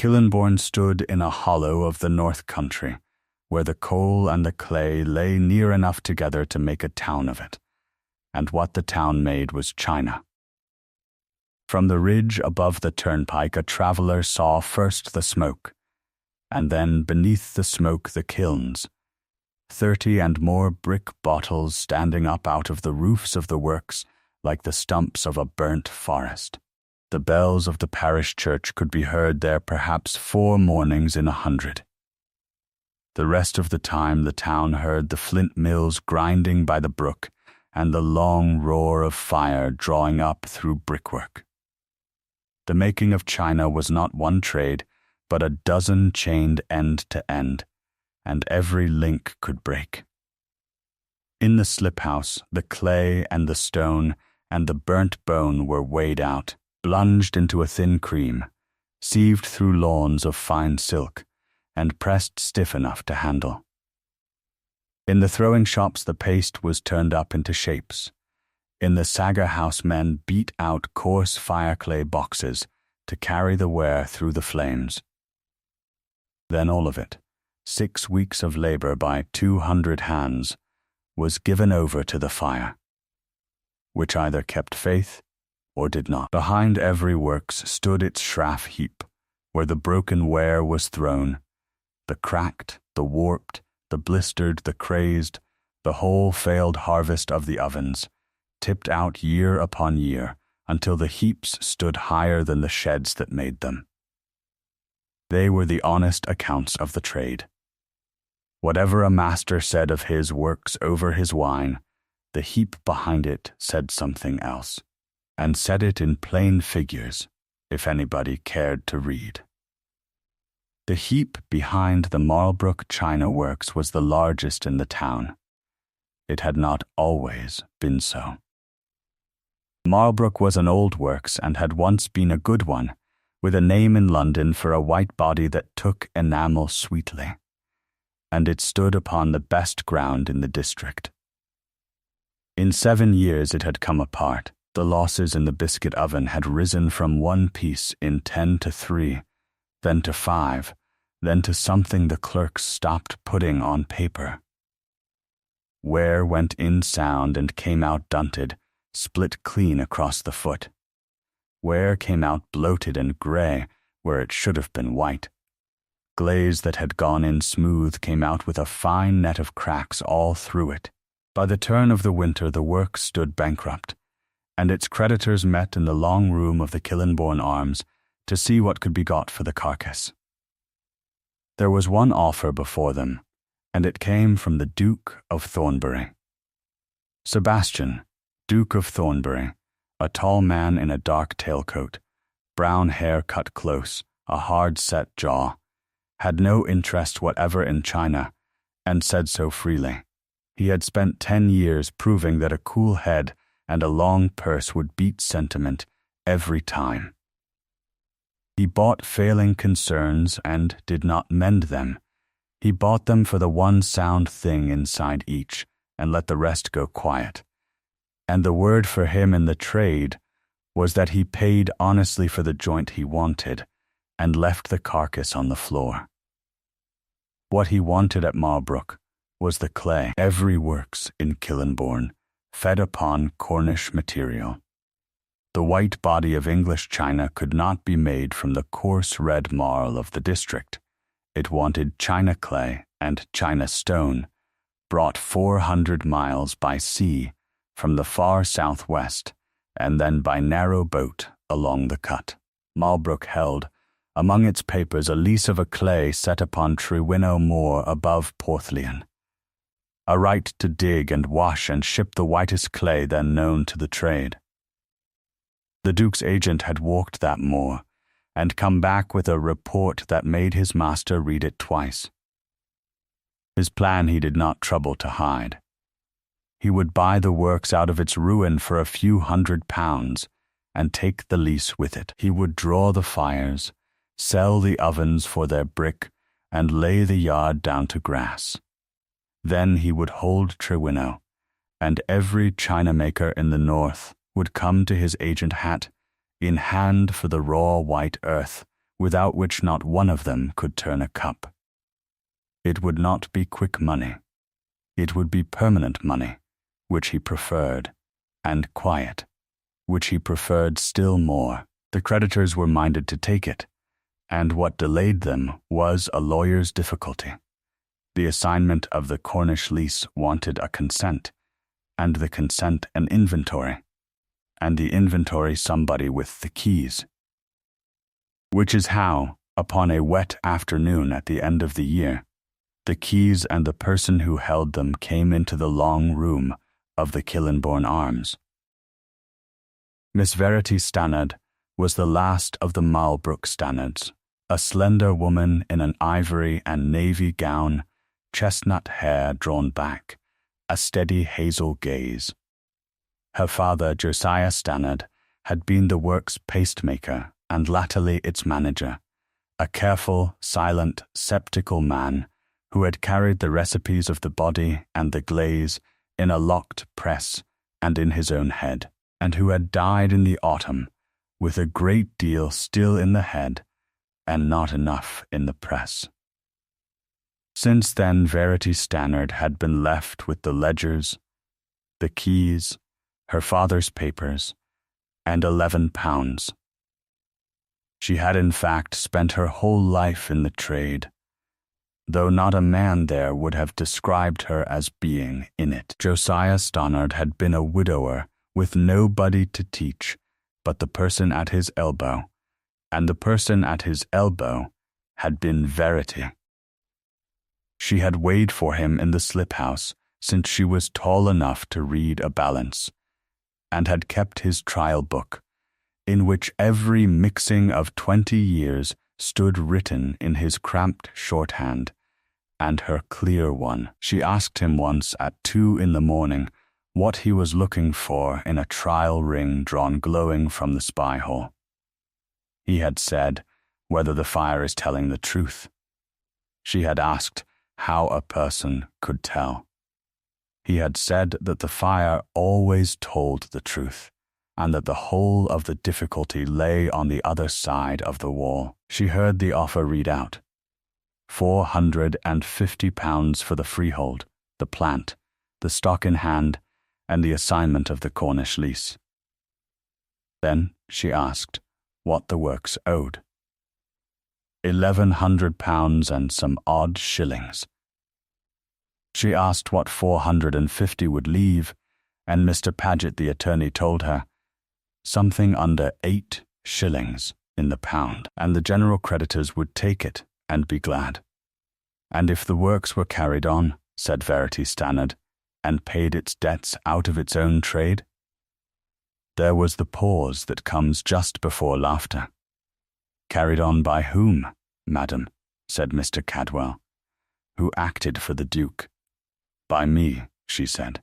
Kilnbourne stood in a hollow of the north country, where the coal and the clay lay near enough together to make a town of it, and what the town made was China. From the ridge above the turnpike a traveller saw first the smoke, and then beneath the smoke the kilns, 30 and more brick bottles standing up out of the roofs of the works like the stumps of a burnt forest. The bells of the parish church could be heard there perhaps 4 mornings in 100. The rest of the time the town heard the flint mills grinding by the brook and the long roar of fire drawing up through brickwork. The making of china was not one trade, but a dozen chained end to end, and every link could break. In the slip house, the clay and the stone and the burnt bone were weighed out, plunged into a thin cream, sieved through lawns of fine silk, and pressed stiff enough to handle. In the throwing shops the paste was turned up into shapes. In the sagger house men beat out coarse fireclay boxes to carry the ware through the flames. Then all of it, 6 weeks of labour by 200 hands, was given over to the fire, which either kept faith or did not. Behind every works stood its shraff heap, where the broken ware was thrown, the cracked, the warped, the blistered, the crazed, the whole failed harvest of the ovens, tipped out year upon year until the heaps stood higher than the sheds that made them. They were the honest accounts of the trade. Whatever a master said of his works over his wine, the heap behind it said something else, and said it in plain figures, if anybody cared to read. The heap behind the Marlbrook China Works was the largest in the town. It had not always been so. Marlbrook was an old works and had once been a good one, with a name in London for a white body that took enamel sweetly, and it stood upon the best ground in the district. In 7 years it had come apart. The losses in the biscuit oven had risen from 1 piece in 10 to 3, then to 5, then to something the clerks stopped putting on paper. Ware went in sound and came out dunted, split clean across the foot. Ware came out bloated and grey where it should have been white. Glaze that had gone in smooth came out with a fine net of cracks all through it. By the turn of the winter the work stood bankrupt, and its creditors met in the long room of the Kilnbourne Arms to see what could be got for the carcass. There was one offer before them, and it came from the Duke of Thornbury. Sebastian, Duke of Thornbury, a tall man in a dark tailcoat, brown hair cut close, a hard-set jaw, had no interest whatever in China, and said so freely. He had spent 10 years proving that a cool head and a long purse would beat sentiment every time. He bought failing concerns and did not mend them. He bought them for the one sound thing inside each and let the rest go quiet. And the word for him in the trade was that he paid honestly for the joint he wanted and left the carcass on the floor. What he wanted at Marlbrook was the clay. Every works in Kilnbourne fed upon Cornish material. The white body of English china could not be made from the coarse red marl of the district. It wanted china clay and china stone, brought 400 miles by sea from the far southwest, and then by narrow boat along the cut. Marlbrook held, among its papers, a lease of a clay set upon Trewinnow Moor above Porthlane, a right to dig and wash and ship the whitest clay then known to the trade. The Duke's agent had walked that moor and come back with a report that made his master read it twice. His plan he did not trouble to hide. He would buy the works out of its ruin for a few £100 and take the lease with it. He would draw the fires, sell the ovens for their brick, and lay the yard down to grass. Then he would hold Trewinnow, and every china-maker in the north would come to his agent hat in hand for the raw white earth without which not one of them could turn a cup. It would not be quick money. It would be permanent money, which he preferred, and quiet, which he preferred still more. The creditors were minded to take it, and what delayed them was a lawyer's difficulty. The assignment of the Cornish lease wanted a consent, and the consent an inventory, and the inventory somebody with the keys. Which is how, upon a wet afternoon at the end of the year, the keys and the person who held them came into the long room of the Kilnbourne Arms. Miss Verity Stannard was the last of the Marlbrook Stannards, a slender woman in an ivory and navy gown, chestnut hair drawn back, a steady hazel gaze. Her father, Josiah Stannard, had been the works pastemaker and latterly its manager, a careful, silent, sceptical man who had carried the recipes of the body and the glaze in a locked press and in his own head, and who had died in the autumn with a great deal still in the head and not enough in the press. Since then, Verity Stannard had been left with the ledgers, the keys, her father's papers, and £11. She had in fact spent her whole life in the trade, though not a man there would have described her as being in it. Josiah Stannard had been a widower with nobody to teach but the person at his elbow, and the person at his elbow had been Verity. She had weighed for him in the slip-house since she was tall enough to read a balance, and had kept his trial book, in which every mixing of 20 years stood written in his cramped shorthand, and her clear one. She asked him once at 2 a.m. what he was looking for in a trial ring drawn glowing from the spy-hole. He had said, whether the fire is telling the truth. She had asked how a person could tell. He had said that the fire always told the truth, and that the whole of the difficulty lay on the other side of the wall. She heard the offer read out. £450 for the freehold, the plant, the stock in hand, and the assignment of the Cornish lease. Then she asked what the works owed. £1,100 and some odd shillings. She asked what 450 would leave, and Mr. Paget the attorney told her something under 8 shillings in the pound, and the general creditors would take it and be glad. And if the works were carried on, said Verity Stannard, and paid its debts out of its own trade? There was the pause that comes just before laughter. Carried on by whom, madam? Said Mr. Cadwell, who acted for the Duke. By me, she said.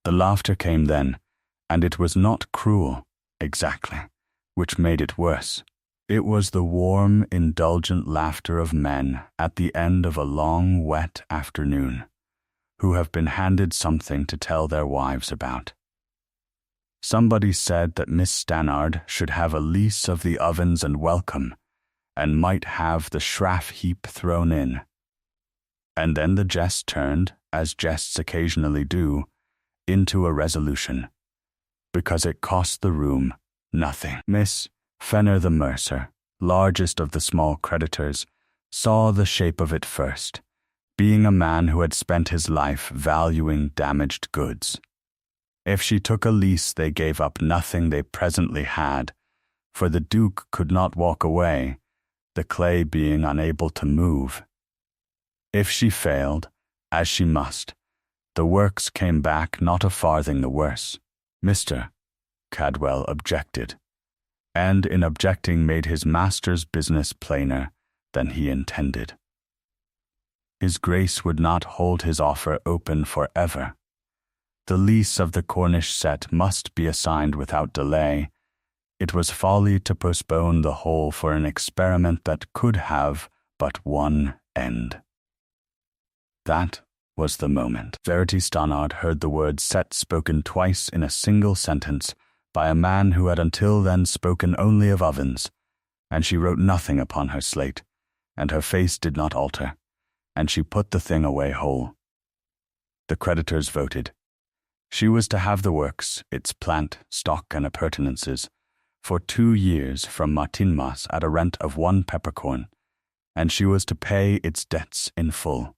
The laughter came then, and it was not cruel, exactly, which made it worse. It was the warm, indulgent laughter of men at the end of a long, wet afternoon, who have been handed something to tell their wives about. Somebody said that Miss Stannard should have a lease of the ovens and welcome, and might have the shraff heap thrown in. And then the jest turned, as jests occasionally do, into a resolution, because it cost the room nothing. Miss Fenner the mercer, largest of the small creditors, saw the shape of it first, being a man who had spent his life valuing damaged goods. If she took a lease, they gave up nothing they presently had, for the Duke could not walk away, the clay being unable to move. If she failed, as she must, the works came back not a farthing the worse. Mr. Cadwell objected, and in objecting made his master's business plainer than he intended. His Grace would not hold his offer open for ever. The lease of the Cornish sett must be assigned without delay. It was folly to postpone the whole for an experiment that could have but one end. That was the moment. Verity Stannard heard the word sett spoken twice in a single sentence by a man who had until then spoken only of ovens, and she wrote nothing upon her slate, and her face did not alter, and she put the thing away whole. The creditors voted. She was to have the works, its plant, stock, and appurtenances, for 2 years from Martinmas at a rent of 1 peppercorn, and she was to pay its debts in full,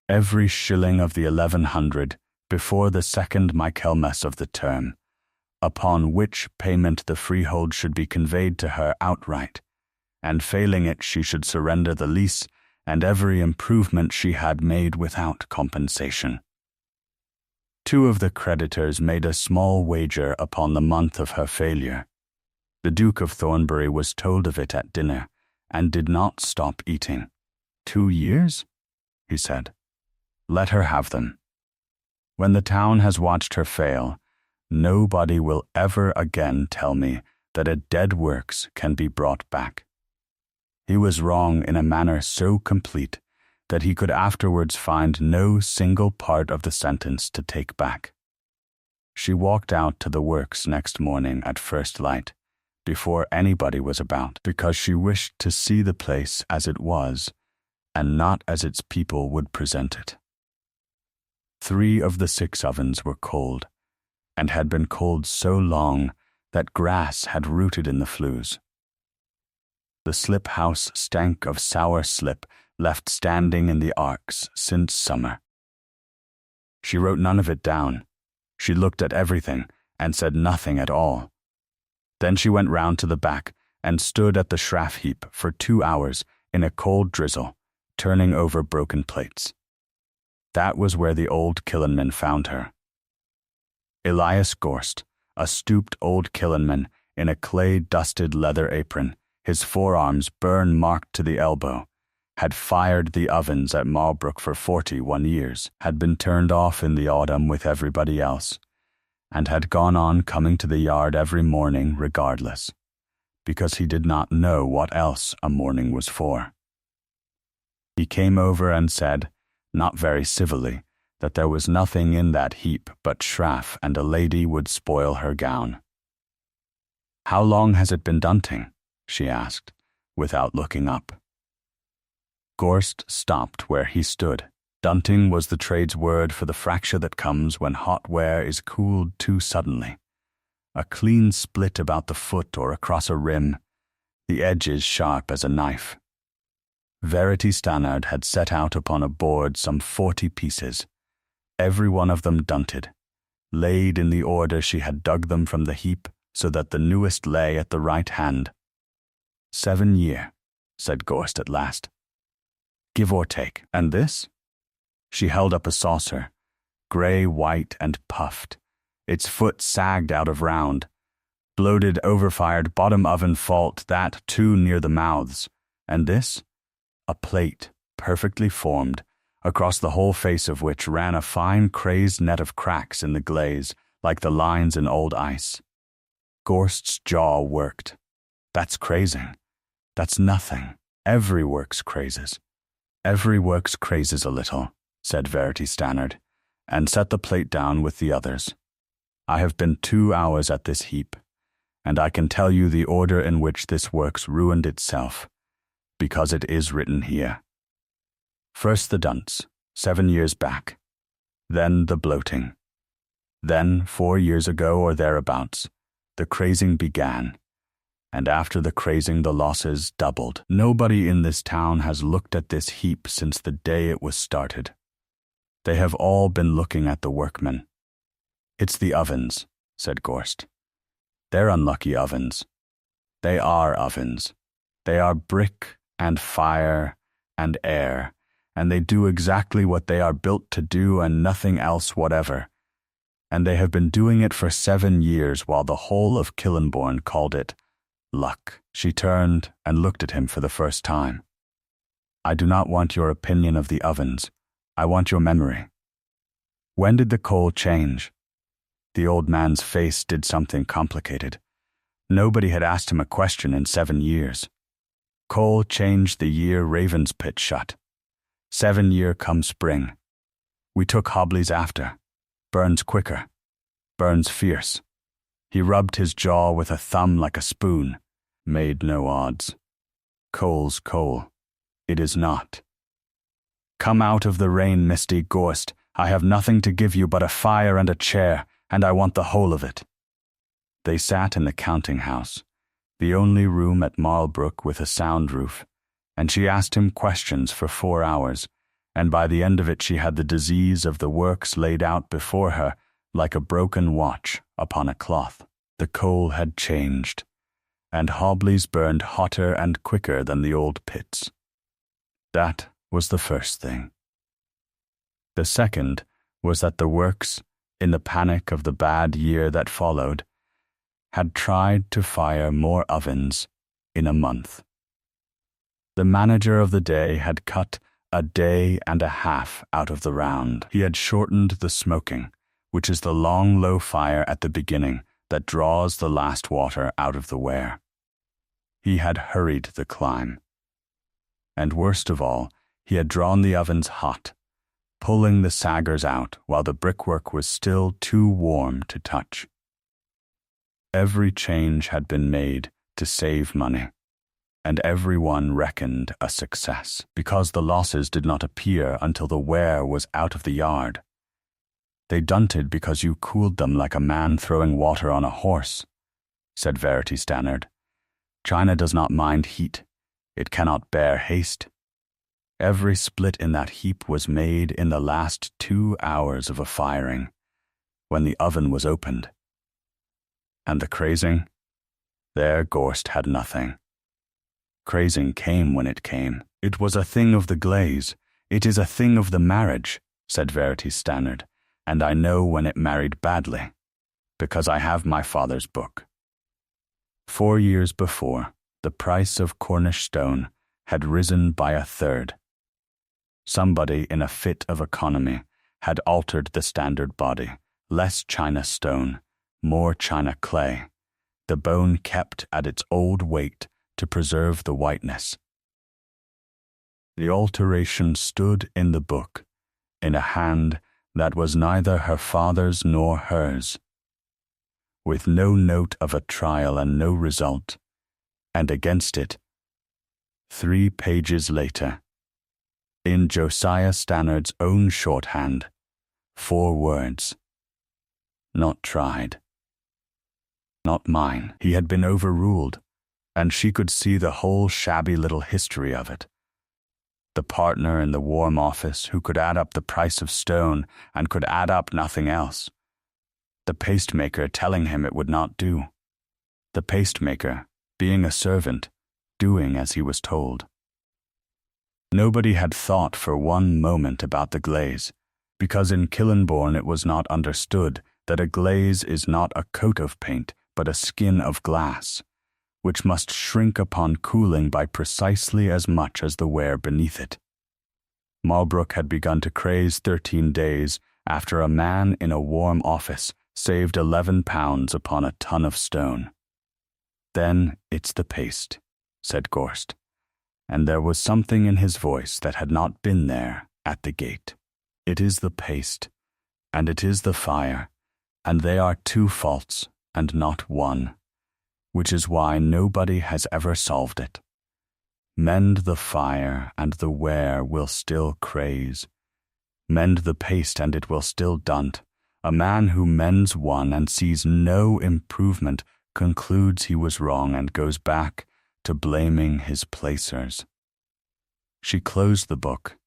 every shilling of the 1100 before the 2nd Michaelmas of the term, upon which payment the freehold should be conveyed to her outright, and failing it she should surrender the lease and every improvement she had made without compensation. 2 of the creditors made a small wager upon the month of her failure. The Duke of Thornbury was told of it at dinner, and did not stop eating. 2 years? He said. Let her have them. When the town has watched her fail, nobody will ever again tell me that a dead works can be brought back. He was wrong in a manner so complete that he could afterwards find no single part of the sentence to take back. She walked out to the works next morning at first light, before anybody was about, because she wished to see the place as it was, and not as its people would present it. 3 of the 6 ovens were cold, and had been cold so long that grass had rooted in the flues. The slip house stank of sour slip left standing in the arks since summer. She wrote none of it down. She looked at everything and said nothing at all. Then she went round to the back and stood at the shraff heap for 2 hours in a cold drizzle, turning over broken plates. That was where the old kilnman found her. Elias Gorst, a stooped old kilnman in a clay-dusted leather apron, his forearms burn-marked to the elbow, had fired the ovens at Marlbrook for 41 years, had been turned off in the autumn with everybody else, and had gone on coming to the yard every morning regardless, because he did not know what else a morning was for. He came over and said, not very civilly, that there was nothing in that heap but shraff, and a lady would spoil her gown. How long has it been dunting? She asked, without looking up. Gorst stopped where he stood. Dunting was the trade's word for the fracture that comes when hot ware is cooled too suddenly. A clean split about the foot or across a rim, the edges sharp as a knife. Verity Stannard had set out upon a board some 40 pieces, every one of them dunted, laid in the order she had dug them from the heap, so that the newest lay at the right hand. 7 year, said Gorst at last. Give or take. And this? She held up a saucer, grey, white, and puffed, its foot sagged out of round, bloated, overfired bottom oven fault, that too near the mouths. And this? A plate, perfectly formed, across the whole face of which ran a fine crazed net of cracks in the glaze, like the lines in old ice. Gorst's jaw worked. That's crazing. That's nothing. Every works crazes. Every works crazes a little, said Verity Stannard, and set the plate down with the others. I have been 2 hours at this heap, and I can tell you the order in which this works ruined itself, because it is written here. First the dunce, 7 years back. Then the bloating. Then, 4 years ago or thereabouts, the crazing began, and after the crazing the losses doubled. Nobody in this town has looked at this heap since the day it was started. They have all been looking at the workmen. It's the ovens, said Gorst. They're unlucky ovens. They are ovens. They are brick and fire and air, and they do exactly what they are built to do and nothing else whatever. And they have been doing it for 7 years while the whole of Kilnbourne called it luck. She turned and looked at him for the first time. I do not want your opinion of the ovens. I want your memory. When did the coal change? The old man's face did something complicated. Nobody had asked him a question in 7 years. Coal changed the year Raven's pit shut. 7 year come spring. We took Hobley's after. Burns quicker. Burns fierce. He rubbed his jaw with a thumb like a spoon. Made no odds. Coal's coal. It is not. Come out of the rain-misty gorst. I have nothing to give you but a fire and a chair, and I want the whole of it. They sat in the counting-house, the only room at Marlbrook with a sound roof, and she asked him questions for 4 hours, and by the end of it she had the disease of the works laid out before her like a broken watch upon a cloth. The coal had changed, and hobblies burned hotter and quicker than the old pits. That was the first thing. The second was that the works, in the panic of the bad year that followed, had tried to fire more ovens in a month. The manager of the day had cut a day and a half out of the round. He had shortened the smoking, which is the long low fire at the beginning that draws the last water out of the ware. He had hurried the climb. And worst of all, he had drawn the ovens hot, pulling the saggers out while the brickwork was still too warm to touch. Every change had been made to save money, and everyone reckoned a success, because the losses did not appear until the ware was out of the yard. They dunted because you cooled them like a man throwing water on a horse, said Verity Stannard. China does not mind heat. It cannot bear haste. Every split in that heap was made in the last 2 hours of a firing, when the oven was opened. And the crazing? There Gorst had nothing. Crazing came when it came. It was a thing of the glaze. It is a thing of the marriage, said Verity Stannard, and I know when it married badly, because I have my father's book. 4 years before, the price of Cornish stone had risen by 1/3. Somebody in a fit of economy had altered the standard body, less China stone, more China clay, the bone kept at its old weight to preserve the whiteness. The alteration stood in the book, in a hand that was neither her father's nor hers, with no note of a trial and no result, and against it, 3 pages later, in Josiah Stannard's own shorthand, 4 words. Not tried. Not mine. He had been overruled, and she could see the whole shabby little history of it. The partner in the warm office who could add up the price of stone and could add up nothing else. The pastemaker telling him it would not do. The pastemaker, being a servant, doing as he was told. Nobody had thought for one moment about the glaze, because in Kilnbourne it was not understood that a glaze is not a coat of paint, but a skin of glass, which must shrink upon cooling by precisely as much as the ware beneath it. Marlbrook had begun to craze 13 days after a man in a warm office saved £11 upon a ton of stone. Then it's the paste, said Gorst, and there was something in his voice that had not been there at the gate. It is the paste, and it is the fire, and they are 2 faults, and not one, which is why nobody has ever solved it. Mend the fire, and the ware will still craze. Mend the paste, and it will still dunt. A man who mends one and sees no improvement concludes he was wrong and goes back to blaming his placers. She closed the book.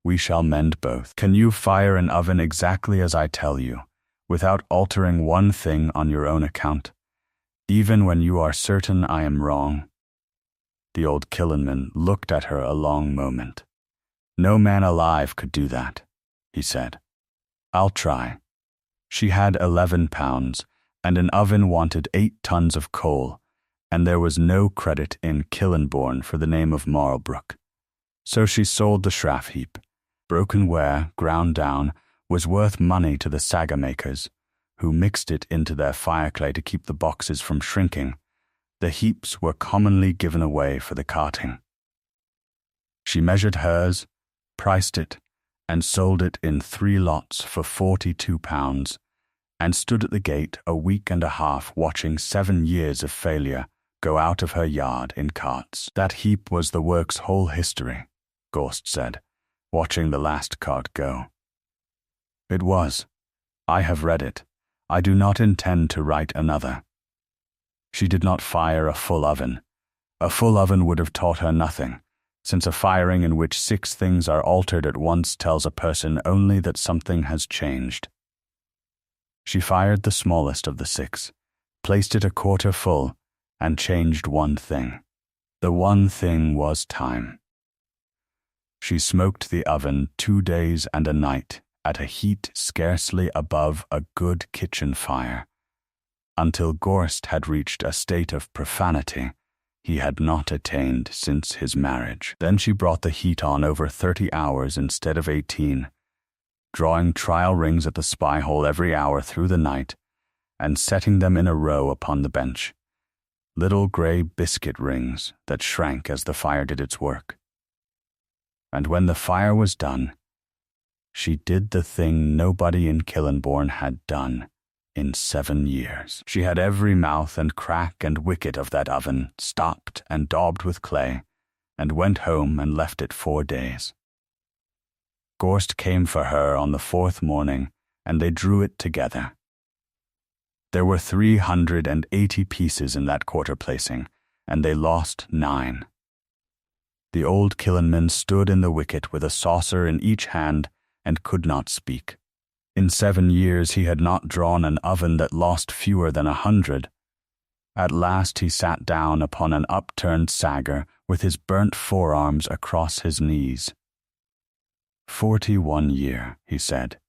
We shall mend both. Can you fire an oven exactly as I tell you, without altering one thing on your own account, even when you are certain I am wrong? The old kilnman looked at her a long moment. No man alive could do that, he said. I'll try. She had £11, and an oven wanted 8 tons of coal, and there was no credit in Kilnbourne for the name of Marlbrook. So she sold the shraff heap. Broken ware, ground down, was worth money to the saga makers, who mixed it into their fireclay to keep the boxes from shrinking. The heaps were commonly given away for the carting. She measured hers, priced it, and sold it in 3 lots for £42, and stood at the gate a week and a half watching 7 years of failure go out of her yard in carts. That heap was the work's whole history, Gorst said, watching the last cart go. It was. I have read it. I do not intend to write another. She did not fire a full oven. A full oven would have taught her nothing, since a firing in which 6 things are altered at once tells a person only that something has changed. She fired the smallest of the 6, placed it a quarter full, and changed one thing. The one thing was time. She smoked the oven 2 days and a night at a heat scarcely above a good kitchen fire, until Gorst had reached a state of profanity he had not attained since his marriage. Then she brought the heat on over 30 hours instead of 18, drawing trial rings at the spy hole every hour through the night, and setting them in a row upon the bench, little grey biscuit rings that shrank as the fire did its work. And when the fire was done, she did the thing nobody in Kilnbourne had done in 7 years. She had every mouth and crack and wicket of that oven stopped and daubed with clay, and went home and left it 4 days. Gorst came for her on the 4th morning, and they drew it together. There were 380 pieces in that quarter placing, and they lost 9. The old kilnman stood in the wicket with a saucer in each hand and could not speak. In 7 years he had not drawn an oven that lost fewer than 100. At last he sat down upon an upturned sagger with his burnt forearms across his knees. 41 year, he said.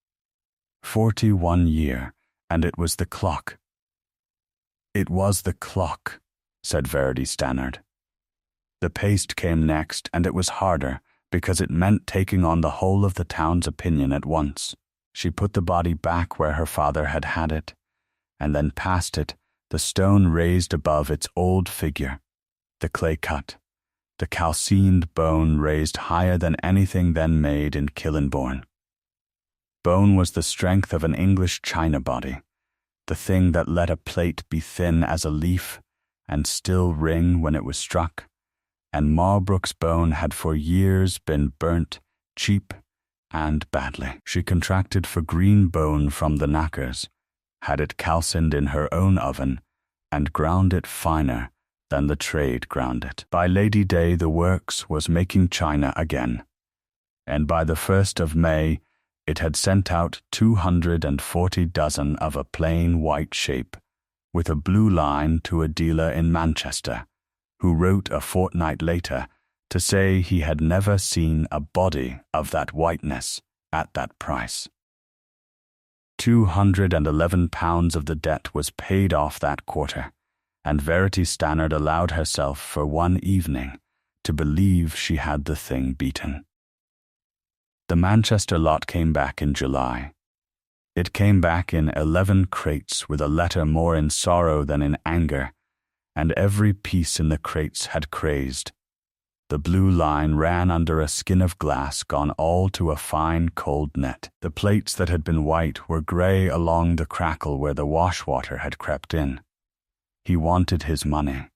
41 year, and it was the clock. It was the clock, said Verity Stannard. The paste came next, and it was harder, because it meant taking on the whole of the town's opinion at once. She put the body back where her father had had it, and then past it, the stone raised above its old figure, the clay cut, the calcined bone raised higher than anything then made in Kilnbourne. Bone was the strength of an English china body, the thing that let a plate be thin as a leaf and still ring when it was struck, and Marlbrook's bone had for years been burnt, cheap, and badly. She contracted for green bone from the knackers, had it calcined in her own oven, and ground it finer than the trade ground it. By Lady Day the works was making china again, and by the 1st of May it had sent out 240 dozen of a plain white shape, with a blue line to a dealer in Manchester, who wrote a fortnight later to say he had never seen a body of that whiteness at that price. £211 of the debt was paid off that quarter, and Verity Stannard allowed herself for one evening to believe she had the thing beaten. The Manchester lot came back in July. It came back in 11 crates with a letter more in sorrow than in anger, and every piece in the crates had crazed. The blue line ran under a skin of glass gone all to a fine cold net. The plates that had been white were grey along the crackle where the wash-water had crept in. He wanted his money.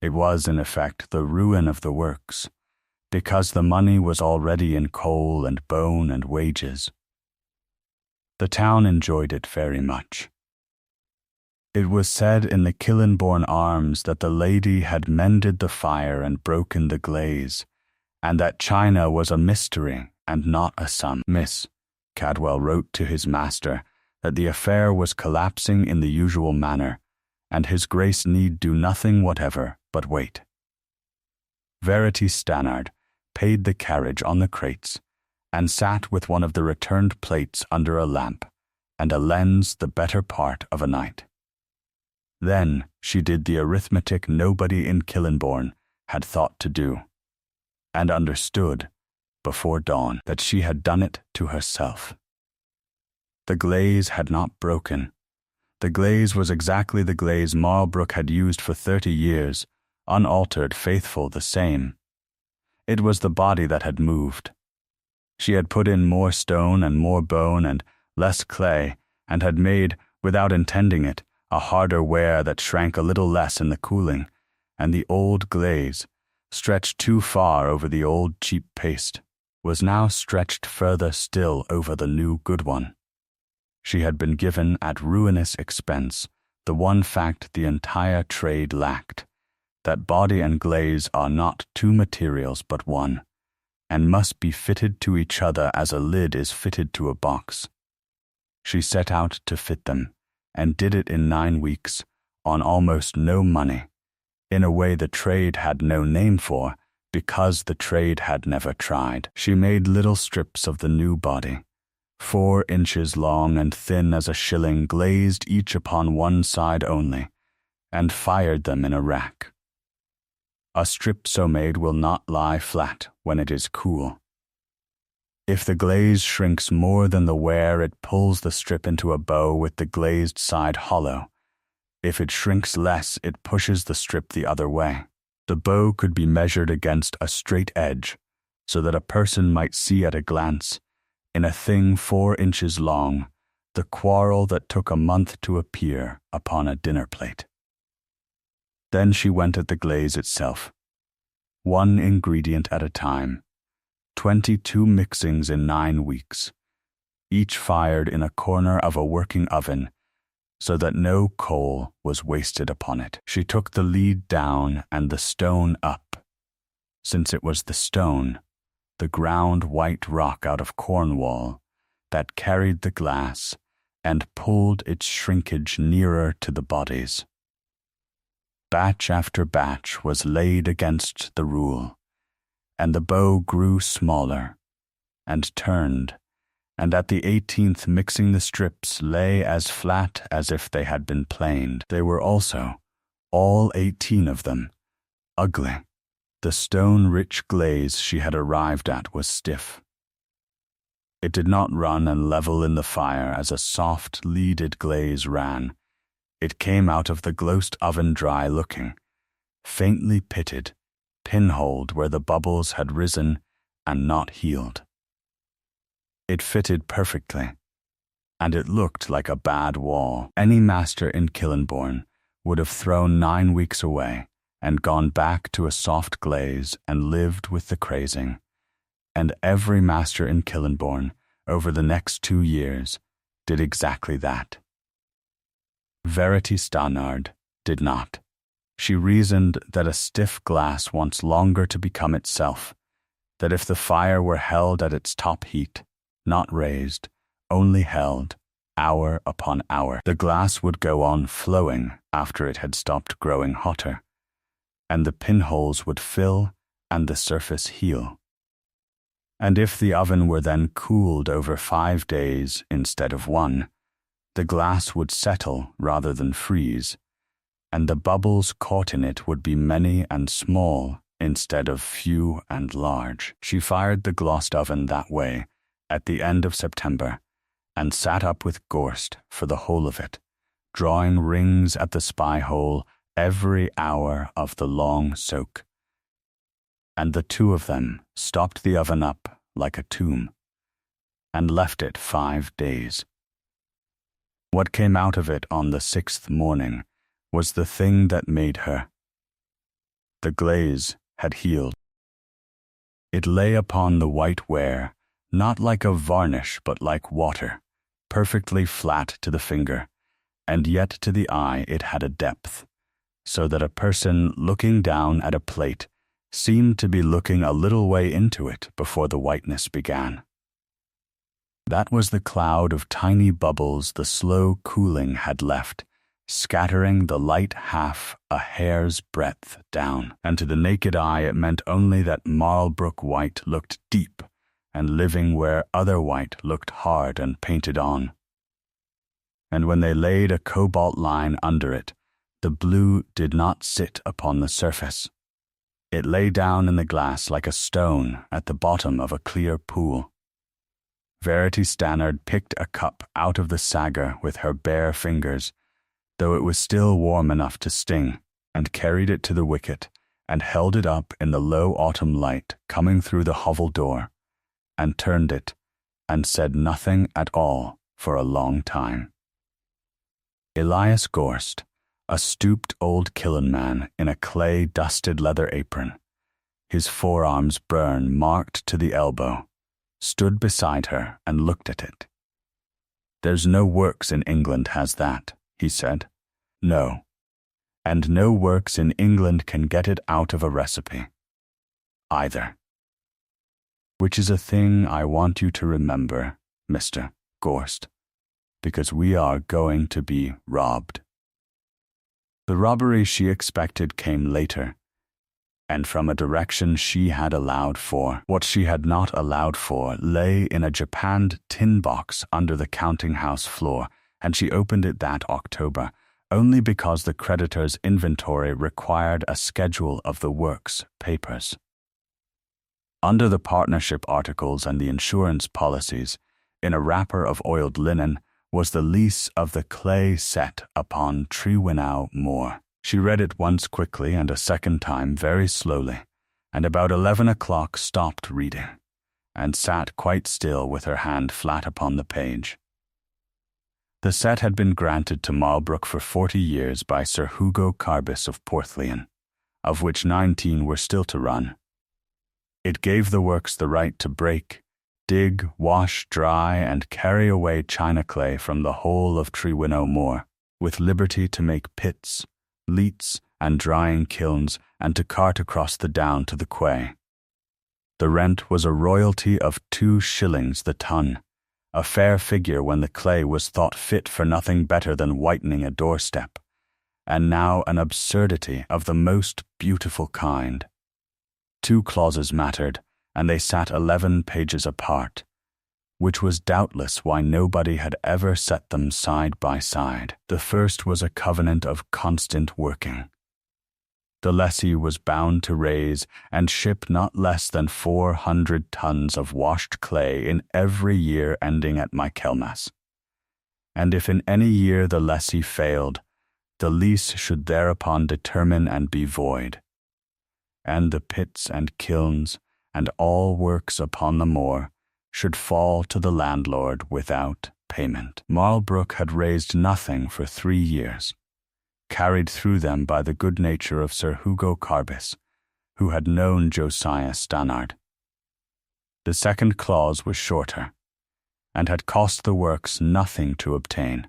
It was, in effect, the ruin of the works, because the money was already in coal and bone and wages. The town enjoyed it very much. It was said in the Kilnbourne Arms that the lady had mended the fire and broken the glaze, and that china was a mystery and not a sum. Miss, Cadwell wrote to his master that the affair was collapsing in the usual manner, and his grace need do nothing whatever but wait. Verity Stannard paid the carriage on the crates, and sat with one of the returned plates under a lamp, and a lens the better part of a night. Then she did the arithmetic nobody in Kilnbourne had thought to do, and understood, before dawn, that she had done it to herself. The glaze had not broken. The glaze was exactly the glaze Marlbrook had used for 30 years, unaltered, faithful, the same. It was the body that had moved. She had put in more stone and more bone and less clay, and had made, without intending it, a harder ware that shrank a little less in the cooling, and the old glaze, stretched too far over the old cheap paste, was now stretched further still over the new good one. She had been given at ruinous expense the one fact the entire trade lacked, that body and glaze are not two materials but one, and must be fitted to each other as a lid is fitted to a box. She set out to fit them, and did it in 9 weeks, on almost no money, in a way the trade had no name for, because the trade had never tried. She made little strips of the new body, 4 inches long and thin as a shilling, glazed each upon one side only, and fired them in a rack. A strip so made will not lie flat when it is cool. If the glaze shrinks more than the ware, it pulls the strip into a bow with the glazed side hollow. If it shrinks less, it pushes the strip the other way. The bow could be measured against a straight edge, so that a person might see at a glance, in a thing 4 inches long, the quarrel that took a month to appear upon a dinner plate. Then she went at the glaze itself, 1 ingredient at a time, 22 mixings in 9 weeks, each fired in a corner of a working oven, so that no coal was wasted upon it. She took the lead down and the stone up, since it was the stone, the ground white rock out of Cornwall, that carried the glass and pulled its shrinkage nearer to the bodies. Batch after batch was laid against the rule, and the bow grew smaller, and turned, and at the 18th mixing the strips lay as flat as if they had been planed. They were also, all 18 of them, ugly. The stone-rich glaze she had arrived at was stiff. It did not run and level in the fire as a soft, leaded glaze ran. It came out of the glazed oven dry-looking, faintly pitted, pinholed where the bubbles had risen and not healed. It fitted perfectly, and it looked like a bad wall. Any master in Kilnbourne would have thrown 9 weeks away and gone back to a soft glaze and lived with the crazing, and every master in Kilnbourne over the next 2 years did exactly that. Verity Stannard did not. She reasoned that a stiff glass wants longer to become itself, that if the fire were held at its top heat, not raised, only held, hour upon hour, the glass would go on flowing after it had stopped growing hotter, and the pinholes would fill and the surface heal. And if the oven were then cooled over 5 days instead of 1, the glass would settle rather than freeze, and the bubbles caught in it would be many and small instead of few and large. She fired the glossed oven that way at the end of September, and sat up with Gorst for the whole of it, drawing rings at the spy hole every hour of the long soak. And the 2 of them stopped the oven up like a tomb, and left it 5 days. What came out of it on the 6th morning was the thing that made her. The glaze had healed. It lay upon the white ware, not like a varnish but like water, perfectly flat to the finger, and yet to the eye it had a depth, so that a person looking down at a plate seemed to be looking a little way into it before the whiteness began. That was the cloud of tiny bubbles the slow cooling had left, scattering the light half a hair's breadth down, and to the naked eye it meant only that Marlbrook white looked deep and living where other white looked hard and painted on. And when they laid a cobalt line under it, the blue did not sit upon the surface. It lay down in the glass like a stone at the bottom of a clear pool. Verity Stannard picked a cup out of the sagger with her bare fingers, though it was still warm enough to sting, and carried it to the wicket, and held it up in the low autumn light coming through the hovel door, and turned it, and said nothing at all for a long time. Elias Gorst, A stooped old kiln man in a clay-dusted leather apron, his forearms burn marked to the elbow, stood beside her and looked at it. "There's no works in England has that," he said. "No. And no works in England can get it out of a recipe. Either. Which is a thing I want you to remember, Mr. Gorst, because we are going to be robbed." The robbery she expected came later, and from a direction she had allowed for. What she had not allowed for lay in a japanned tin box under the counting-house floor, and she opened it that October, only because the creditor's inventory required a schedule of the works papers. Under the partnership articles and the insurance policies, in a wrapper of oiled linen, was the lease of the clay sett upon Trewinnow Moor. She read it once quickly and a second time very slowly, and about 11 o'clock stopped reading, and sat quite still with her hand flat upon the page. The sett had been granted to Marlbrook for 40 years by Sir Hugo Carbis of Porthlane, of which 19 were still to run. It gave the works the right to break, dig, wash, dry, and carry away china clay from the whole of Trewinnow Moor, with liberty to make pits, leats, and drying kilns, and to cart across the down to the quay. The rent was a royalty of 2 shillings the ton, a fair figure when the clay was thought fit for nothing better than whitening a doorstep, and now an absurdity of the most beautiful kind. 2 clauses mattered, and they sat 11 pages apart, which was doubtless why nobody had ever set them side by side. The first was a covenant of constant working. The lessee was bound to raise and ship not less than 400 tons of washed clay in every year ending at Michaelmas, and if in any year the lessee failed, the lease should thereupon determine and be void, and the pits and kilns and all works upon the moor should fall to the landlord without payment. Marlbrook had raised nothing for 3 years, carried through them by the good nature of Sir Hugo Carbis, who had known Josiah Stannard. The second clause was shorter, and had cost the works nothing to obtain,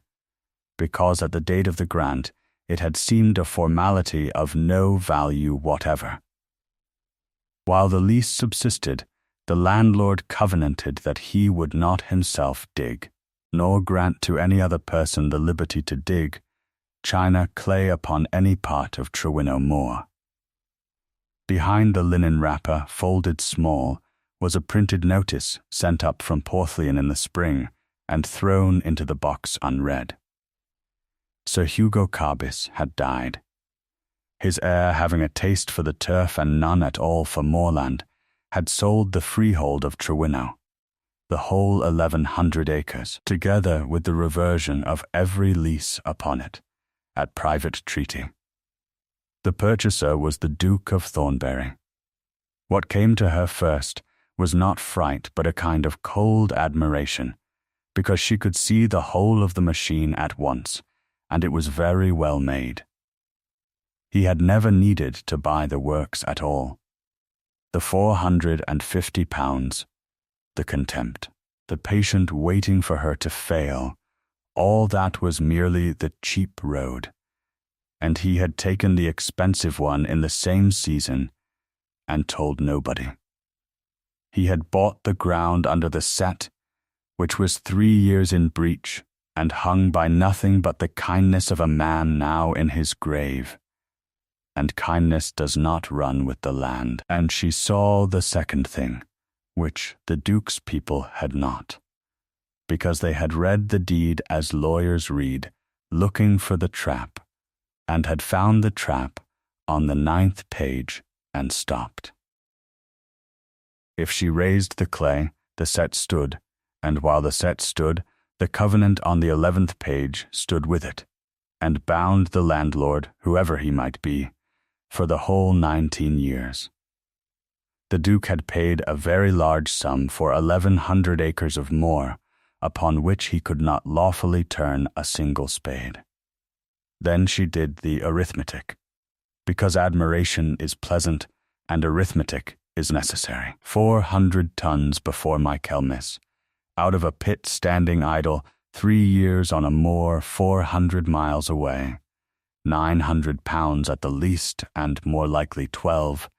because at the date of the grant it had seemed a formality of no value whatever. While the lease subsisted, the landlord covenanted that he would not himself dig, nor grant to any other person the liberty to dig, china clay upon any part of Trewinnow Moor. Behind the linen wrapper, folded small, was a printed notice sent up from Porthlane in the spring and thrown into the box unread. Sir Hugo Carbis had died. His heir, having a taste for the turf and none at all for moorland, had sold the freehold of Trewinnow, the whole 1100 acres, together with the reversion of every lease upon it, at private treaty. The purchaser was the Duke of Thornbury. What came to her first was not fright but a kind of cold admiration, because she could see the whole of the machine at once, and it was very well made. He had never needed to buy the works at all. The £450, the contempt, the patient waiting for her to fail, all that was merely the cheap road, and he had taken the expensive one in the same season and told nobody. He had bought the ground under the sett, which was 3 years in breach, and hung by nothing but the kindness of a man now in his grave. And kindness does not run with the land. And she saw the second thing, which the Duke's people had not, because they had read the deed as lawyers read, looking for the trap, and had found the trap on the 9th page and stopped. If she raised the clay, the sett stood, and while the sett stood, the covenant on the 11th page stood with it, and bound the landlord, whoever he might be, for the whole 19 years. The Duke had paid a very large sum for 1100 acres of moor, upon which he could not lawfully turn a single spade. Then she did the arithmetic, because admiration is pleasant and arithmetic is necessary. 400 tons before Michaelmas, out of a pit standing idle 3 years on a moor 400 miles away, 900 pounds at the least, and more likely 12,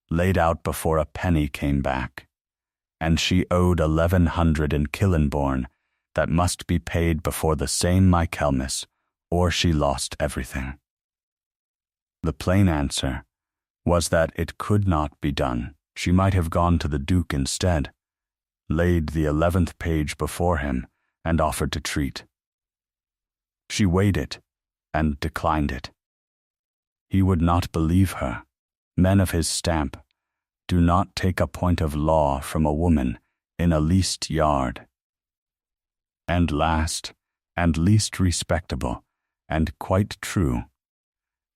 laid out before a penny came back, and she owed 1100 in Kilnbourne that must be paid before the same Michaelmas, or she lost everything. The plain answer was that it could not be done. She might have gone to the Duke instead, laid the 11th page before him, and offered to treat. She weighed it and declined it. He would not believe her. Men of his stamp do not take a point of law from a woman in a leased yard. And last, and least respectable, and quite true,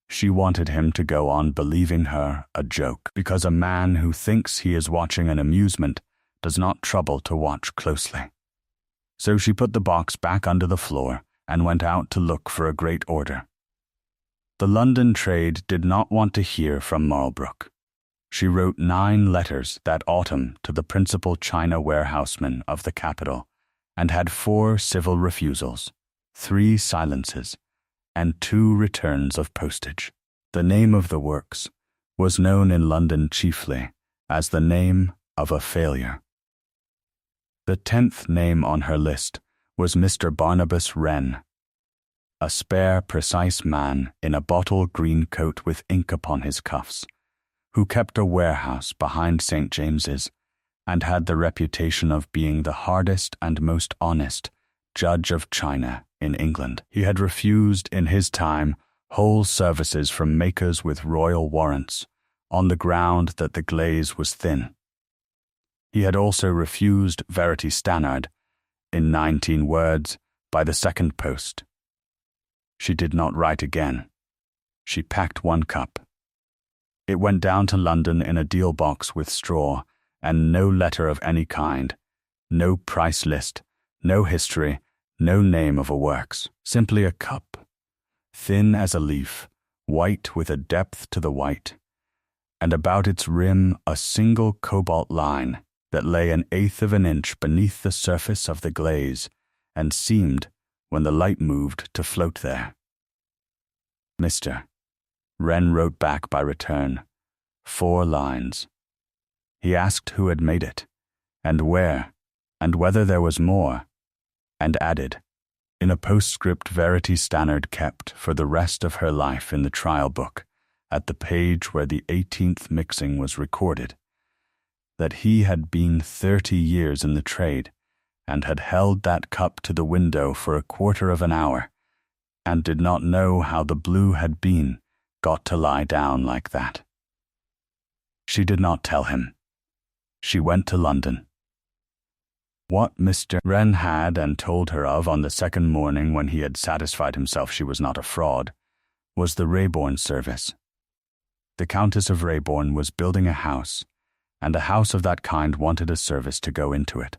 she wanted him to go on believing her a joke, because a man who thinks he is watching an amusement does not trouble to watch closely. So she put the box back under the floor and went out to look for a great order. The London trade did not want to hear from Marlbrook. She wrote 9 letters that autumn to the principal China warehousemen of the capital, and had 4 civil refusals, 3 silences, and 2 returns of postage. The name of the works was known in London chiefly as the name of a failure. The 10th name on her list was Mr. Barnabas Wren, a spare, precise man in a bottle green coat with ink upon his cuffs, who kept a warehouse behind St. James's, and had the reputation of being the hardest and most honest judge of China in England. He had refused in his time whole services from makers with royal warrants, on the ground that the glaze was thin. He had also refused Verity Stannard, in 19 words, by the second post. She did not write again. She packed 1 cup. It went down to London in a deal box with straw, and no letter of any kind, no price list, no history, no name of a works, simply a cup, thin as a leaf, white with a depth to the white, and about its rim a single cobalt line that lay 1/8 of an inch beneath the surface of the glaze, and seemed, when the light moved, to float there. Mr. Wren wrote back by return, 4 lines. He asked who had made it, and where, and whether there was more, and added, in a postscript Verity Stannard kept for the rest of her life in the trial book, at the page where the 18th mixing was recorded, that he had been 30 years in the trade, and had held that cup to the window for a quarter of an hour, and did not know how the blue had been got to lie down like that. She did not tell him. She went to London. What Mr. Wren had and told her of on the second morning, when he had satisfied himself she was not a fraud, was the Rayborn service. The Countess of Rayborn was building a house, and a house of that kind wanted a service to go into it.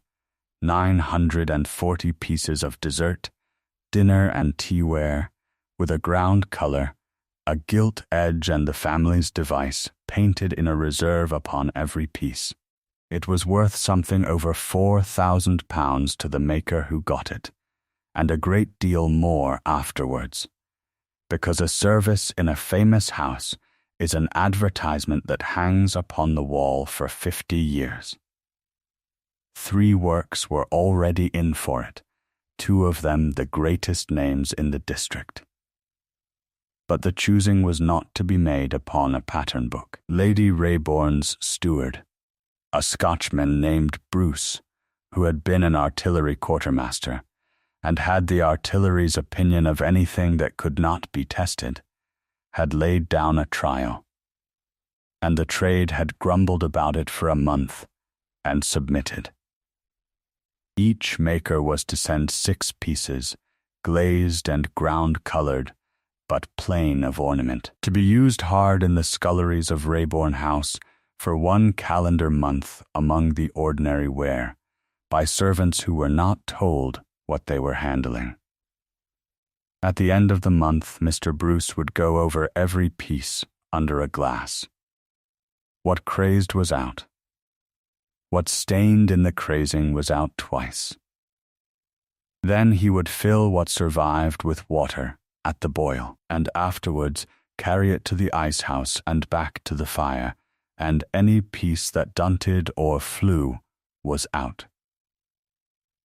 940 pieces of dessert, dinner and teaware, with a ground colour, a gilt edge, and the family's device painted in a reserve upon every piece. It was worth something over £4,000 to the maker who got it, and a great deal more afterwards, because a service in a famous house is an advertisement that hangs upon the wall for 50 years. 3 works were already in for it, 2 of them the greatest names in the district. But the choosing was not to be made upon a pattern book. Lady Rayborn's steward, a Scotchman named Bruce, who had been an artillery quartermaster, and had the artillery's opinion of anything that could not be tested, had laid down a trial, and the trade had grumbled about it for a month, and submitted. Each maker was to send 6 pieces, glazed and ground-coloured, but plain of ornament, to be used hard in the sculleries of Rayborn House for 1 calendar month among the ordinary ware, by servants who were not told what they were handling. At the end of the month, Mr. Bruce would go over every piece under a glass. What crazed was out. What stained in the crazing was out twice. Then he would fill what survived with water at the boil, and afterwards carry it to the ice house and back to the fire, and any piece that dunted or flew was out.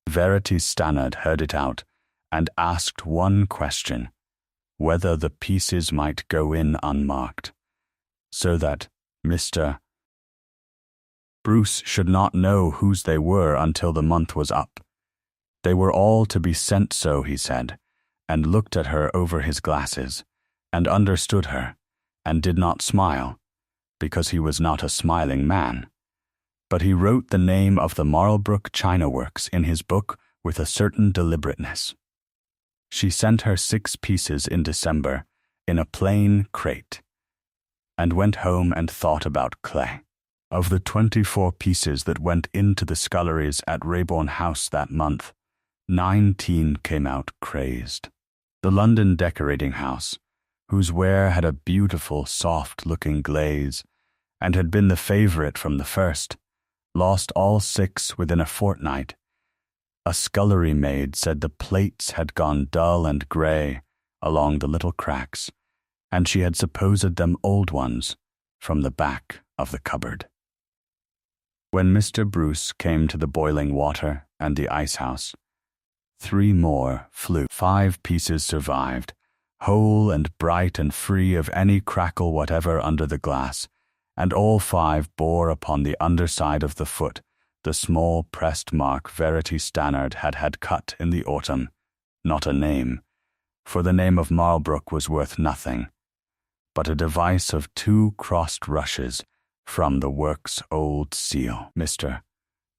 Verity Stannard heard it out and asked one question, whether the pieces might go in unmarked, so that Mr. Bruce should not know whose they were until the month was up. They were all to be sent so, he said, and looked at her over his glasses, and understood her, and did not smile, because he was not a smiling man. But he wrote the name of the Marlbrook China Works in his book with a certain deliberateness. She sent her 6 pieces in December in a plain crate, and went home and thought about clay. Of the 24 pieces that went into the sculleries at Regency House that month, 19 came out crazed. The London decorating house, whose ware had a beautiful, soft-looking glaze, and had been the favourite from the first, lost all 6 within a fortnight. A scullery maid said the plates had gone dull and grey along the little cracks, and she had supposed them old ones from the back of the cupboard. When Mr. Bruce came to the boiling water and the ice house, 3 more flew. 5 pieces survived, whole and bright and free of any crackle whatever under the glass, and all 5 bore upon the underside of the foot the small pressed mark Verity Stannard had cut in the autumn, not a name, for the name of Marlbrook was worth nothing, but a device of 2 crossed rushes from the work's old seal. Mr.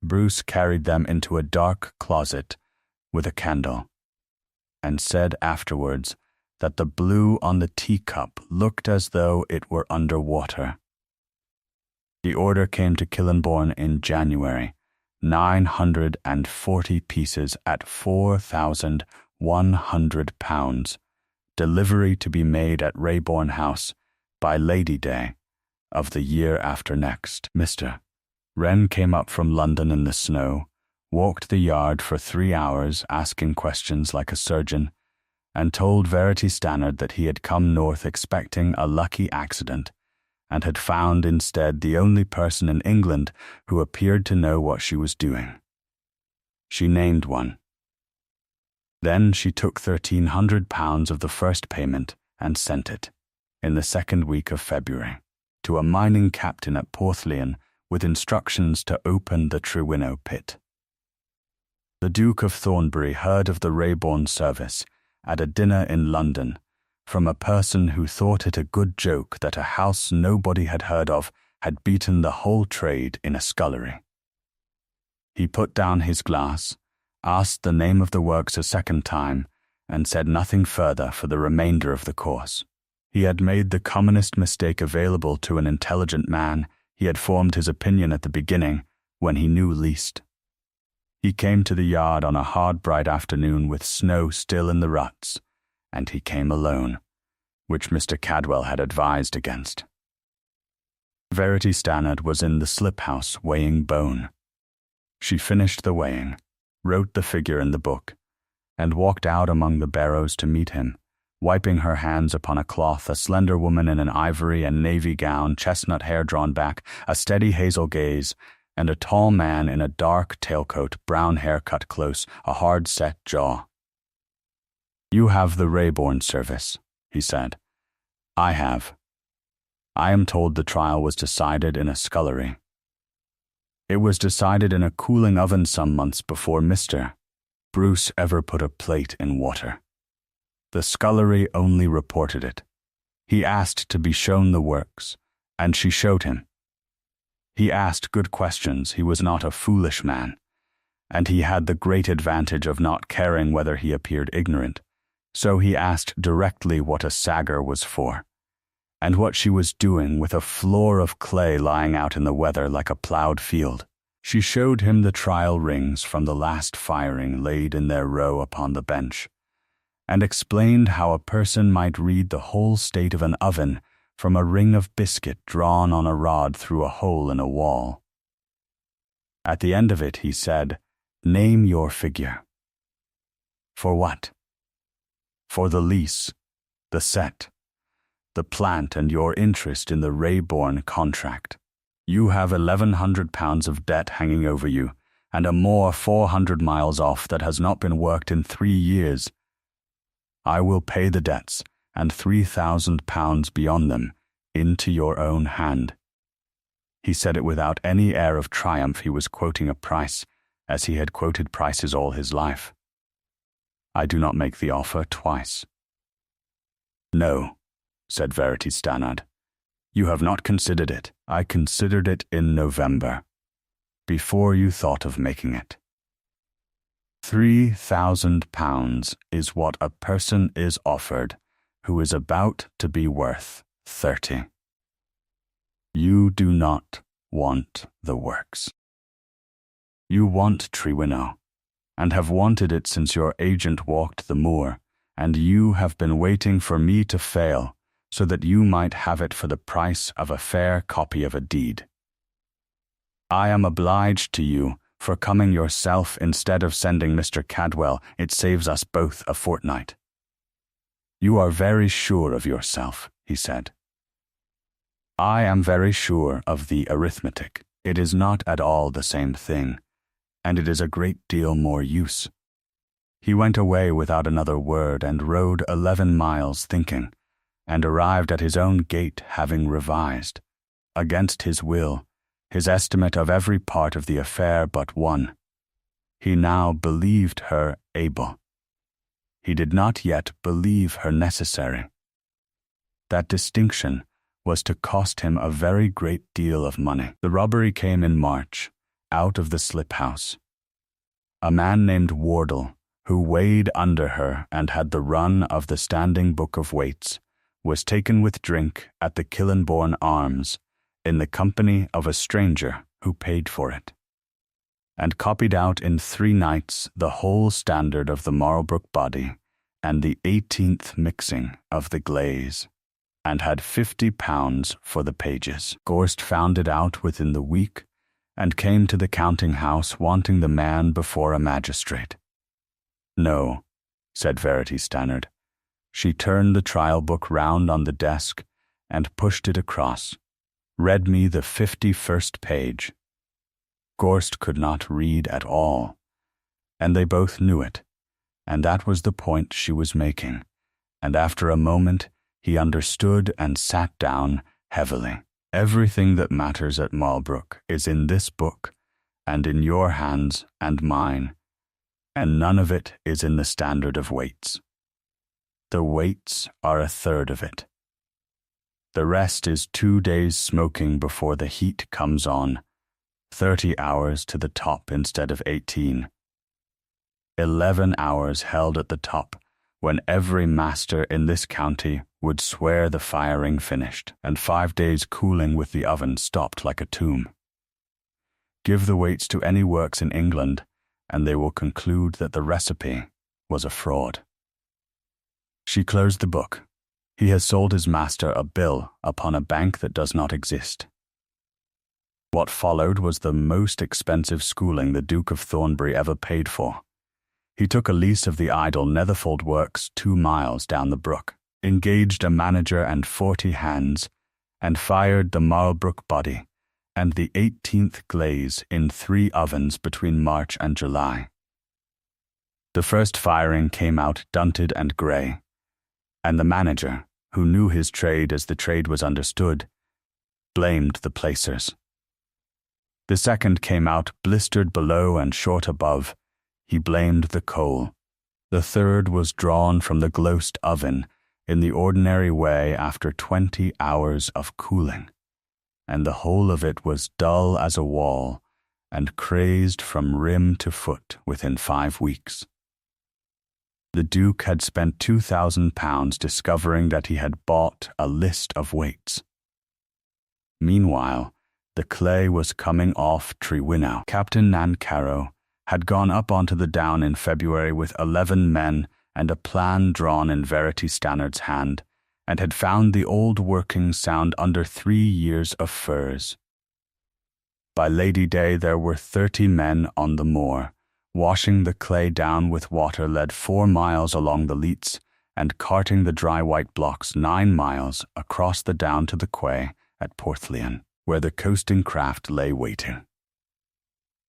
Bruce carried them into a dark closet with a candle, and said afterwards that the blue on the teacup looked as though it were under water. The order came to Kilnbourne in January, 940 pieces at £4,100, delivery to be made at Regency House by Lady Day of the year after next. Mr. Wren came up from London in the snow, walked the yard for 3 hours asking questions like a surgeon, and told Verity Stannard that he had come north expecting a lucky accident, and had found instead the only person in England who appeared to know what she was doing. She named one. Then she took £1,300 of the first payment and sent it, in the 2nd week of February, to a mining captain at Porthlane with instructions to open the Trewinnow pit. The Duke of Thornbury heard of the Regency service at a dinner in London from a person who thought it a good joke that a house nobody had heard of had beaten the whole trade in a scullery. He put down his glass, asked the name of the works a 2nd time, and said nothing further for the remainder of the course. He had made the commonest mistake available to an intelligent man. He had formed his opinion at the beginning, when he knew least. He came to the yard on a hard bright afternoon with snow still in the ruts, and he came alone, which Mr. Cadwell had advised against. Verity Stannard was in the slip-house weighing bone. She finished the weighing, wrote the figure in the book, and walked out among the barrows to meet him, wiping her hands upon a cloth, a slender woman in an ivory and navy gown, chestnut hair drawn back, a steady hazel gaze, and a tall man in a dark tailcoat, brown hair cut close, a hard set jaw. "You have the Regency service," he said. "I have. I am told the trial was decided in a scullery. It was decided in a cooling oven some months before Mr. Bruce ever put a plate in water. The scullery only reported it. He asked to be shown the works, and she showed him. He asked good questions. He was not a foolish man, and he had the great advantage of not caring whether he appeared ignorant. So he asked directly what a sagger was for, and what she was doing with a floor of clay lying out in the weather like a ploughed field. She showed him the trial rings from the last firing laid in their row upon the bench, and explained how a person might read the whole state of an oven from a ring of biscuit drawn on a rod through a hole in a wall. At the end of it, he said, "Name your figure." For what? For the lease, the sett, the plant, and your interest in the Rayborn contract. You have £1,100 of debt hanging over you, and a moor 400 miles off that has not been worked in 3 years. I will pay the debts, and £3,000 beyond them, into your own hand. He said it without any air of triumph. He was quoting a price, as he had quoted prices all his life. I do not make the offer twice. No, said Verity Stannard. You have not considered it. I considered it in November, before you thought of making it. £3,000 is what a person is offered who is about to be worth 30. You do not want the works. You want Trewinnow, and have wanted it since your agent walked the moor, and you have been waiting for me to fail so that you might have it for the price of a fair copy of a deed. I am obliged to you for coming yourself instead of sending Mr. Cadwell. It saves us both a fortnight. You are very sure of yourself, he said. I am very sure of the arithmetic. It is not at all the same thing, and it is a great deal more use. He went away without another word and rode 11 miles thinking, and arrived at his own gate having revised, against his will, his estimate of every part of the affair but one. He now believed her able. He did not yet believe her necessary. That distinction was to cost him a very great deal of money. The robbery came in March, out of the slip house. A man named Wardle, who weighed under her and had the run of the standing book of weights, was taken with drink at the Kilnbourne Arms, in the company of a stranger who paid for it, and copied out in 3 nights the whole standard of the Marlbrook body and the 18th mixing of the glaze, and had £50 for the pages. Gorst found it out within the week, and came to the counting-house wanting the man before a magistrate. No, said Verity Stannard. She turned the trial book round on the desk and pushed it across, read me the 51st page. Gorst could not read at all, and they both knew it, and that was the point she was making, and after a moment he understood and sat down heavily. Everything that matters at Marlbrook is in this book, and in your hands and mine, and none of it is in the standard of weights. The weights are 1/3 of it. The rest is 2 days smoking before the heat comes on, 30 hours to the top instead of 18. 11 hours held at the top, when every master in this county would swear the firing finished, and 5 days cooling with the oven stopped like a tomb. Give the weights to any works in England, and they will conclude that the recipe was a fraud. She closed the book. He has sold his master a bill upon a bank that does not exist. What followed was the most expensive schooling the Duke of Thornbury ever paid for. He took a lease of the idle Netherfold Works 2 miles down the brook, engaged a manager and 40 hands, and fired the Marlbrook body and the 18th glaze in 3 ovens between March and July. The first firing came out dunted and grey, and the manager, who knew his trade as the trade was understood, blamed the placers. The second came out blistered below and short above. He blamed the coal. The third was drawn from the glosed oven in the ordinary way after 20 hours of cooling, and the whole of it was dull as a wall and crazed from rim to foot within 5 weeks. The Duke had spent £2,000 discovering that he had bought a list of weights. Meanwhile, the clay was coming off Trewinnow. Captain Nancarrow had gone up onto the down in February with 11 men and a plan drawn in Verity Stannard's hand, and had found the old workings sound under 3 years of furs. By Lady Day there were 30 men on the moor, washing the clay down with water led 4 miles along the leats, and carting the dry white blocks 9 miles across the down to the quay at Porthlaion, where the coasting craft lay waiting.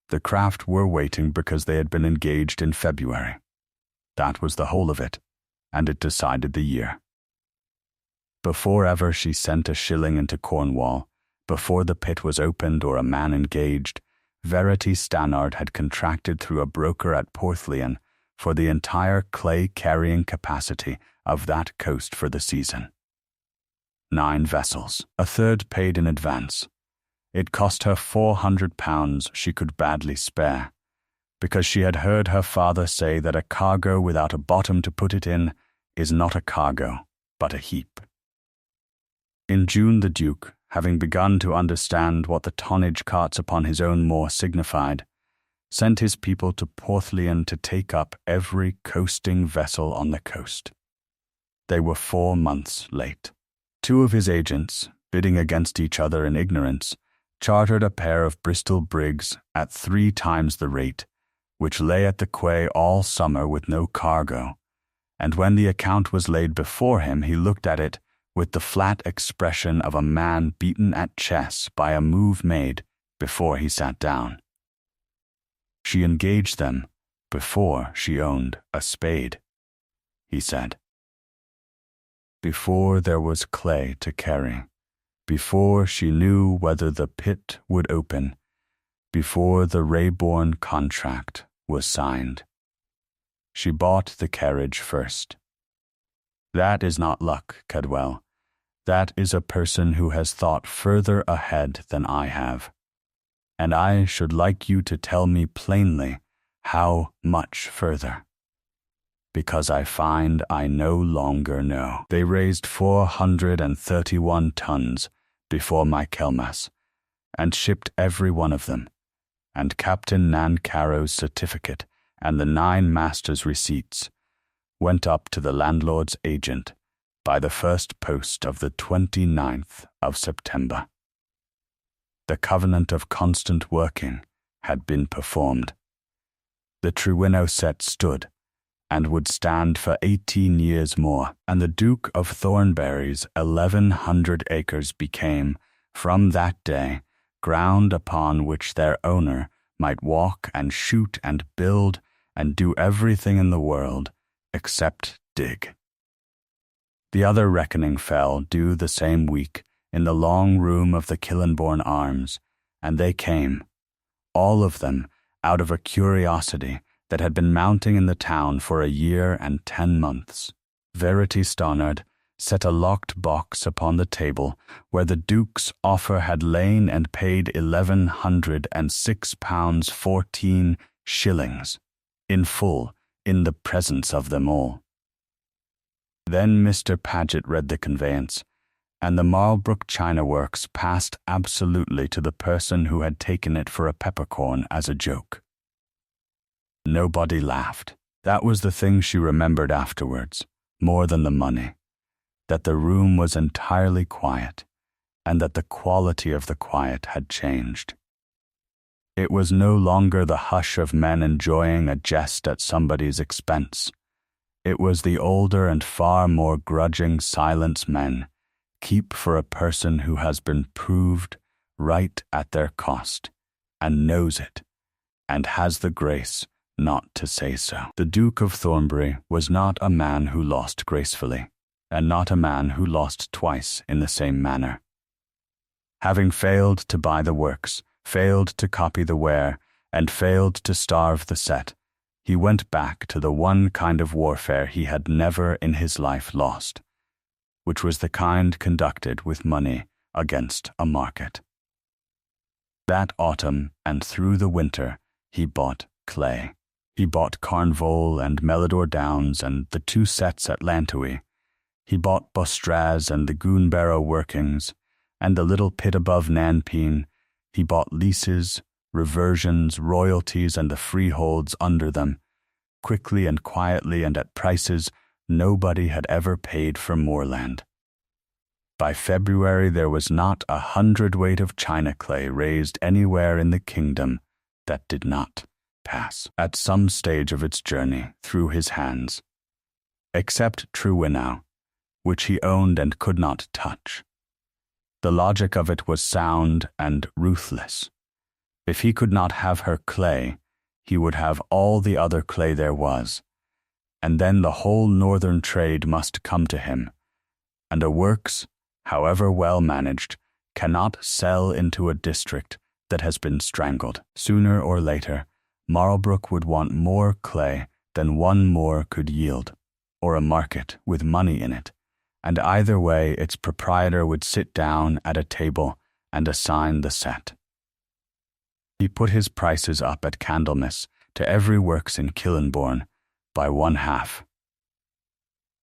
The craft were waiting because they had been engaged in February. That was the whole of it, and it decided the year. Before ever she sent a shilling into Cornwall, before the pit was opened or a man engaged, Verity Stannard had contracted through a broker at Porthlaion for the entire clay-carrying capacity of that coast for the season. 9 vessels, a third paid in advance. It cost her £400 she could badly spare, because she had heard her father say that a cargo without a bottom to put it in is not a cargo, but a heap. In June the Duke, having begun to understand what the tonnage carts upon his own moor signified, sent his people to Porthlaion to take up every coasting vessel on the coast. They were 4 months late. 2 of his agents, bidding against each other in ignorance, chartered a pair of Bristol brigs at 3 times the rate, which lay at the quay all summer with no cargo, and when the account was laid before him he looked at it with the flat expression of a man beaten at chess by a move made before he sat down. She engaged them before she owned a spade, he said. Before there was clay to carry, before she knew whether the pit would open, before the Rayborn contract was signed. She bought the carriage first. That is not luck, Cadwell. That is a person who has thought further ahead than I have. And I should like you to tell me plainly how much further. Because I find I no longer know. They raised 431 tons before Michaelmas, and shipped every one of them, and Captain Nancarrow's certificate and the 9 masters' receipts went up to the landlord's agent by the first post of the 29th of September. The covenant of constant working had been performed. The Trewinnow sett stood, and would stand for 18 years more, and the Duke of Thornbury's 1,100 acres became, from that day, ground upon which their owner might walk and shoot and build and do everything in the world except dig. The other reckoning fell due the same week in the long room of the Kilnbourne Arms, and they came, all of them, out of a curiosity that had been mounting in the town for a year and 10 months. Verity Stannard set a locked box upon the table where the Duke's offer had lain and paid £1,106 14 shillings, in full, in the presence of them all. Then Mr. Paget read the conveyance, and the Marlbrook China Works passed absolutely to the person who had taken it for a peppercorn as a joke. Nobody laughed. That was the thing she remembered afterwards, more than the money, that the room was entirely quiet, and that the quality of the quiet had changed. It was no longer the hush of men enjoying a jest at somebody's expense. It was the older and far more grudging silence men keep for a person who has been proved right at their cost, and knows it, and has the grace not to say so. The Duke of Thornbury was not a man who lost gracefully, and not a man who lost twice in the same manner. Having failed to buy the works, failed to copy the ware, and failed to starve the sett, he went back to the one kind of warfare he had never in his life lost, which was the kind conducted with money against a market. That autumn and through the winter he bought clay. He bought Carnvole and Melidor Downs and the 2 setts at Lantui. He bought Bostraz and the Goonbarrow workings, and the little pit above Nanpeen. He bought leases, reversions, royalties, and the freeholds under them, quickly and quietly and at prices nobody had ever paid for moorland. By February there was not 100 weight of china clay raised anywhere in the kingdom that did not pass at some stage of its journey through his hands, except Trewinnow, which he owned and could not touch. The logic of it was sound and ruthless. If he could not have her clay, he would have all the other clay there was, and then the whole northern trade must come to him, and a works, however well managed, cannot sell into a district that has been strangled. Sooner or later, Marlbrook would want more clay than one moor could yield, or a market with money in it, and either way its proprietor would sit down at a table and assign the sett. He put his prices up at Candlelit to every works in Kilnbourne by 1/2.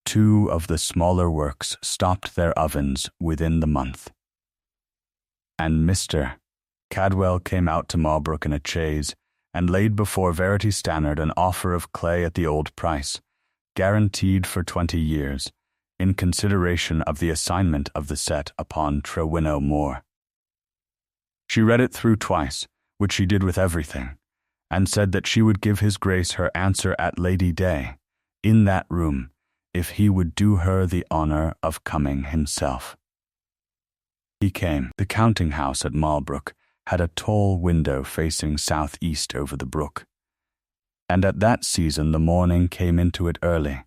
2 of the smaller works stopped their ovens within the month. And Mr. Cadwell came out to Marlbrook in a chaise and laid before Verity Stannard an offer of clay at the old price, guaranteed for 20 years, in consideration of the assignment of the sett upon Trewinnow Moor. She read it through twice, which she did with everything, and said that she would give his grace her answer at Lady Day, in that room, if he would do her the honour of coming himself. He came. The counting-house at Marlbrook had a tall window facing south-east over the brook, and at that season the morning came into it early,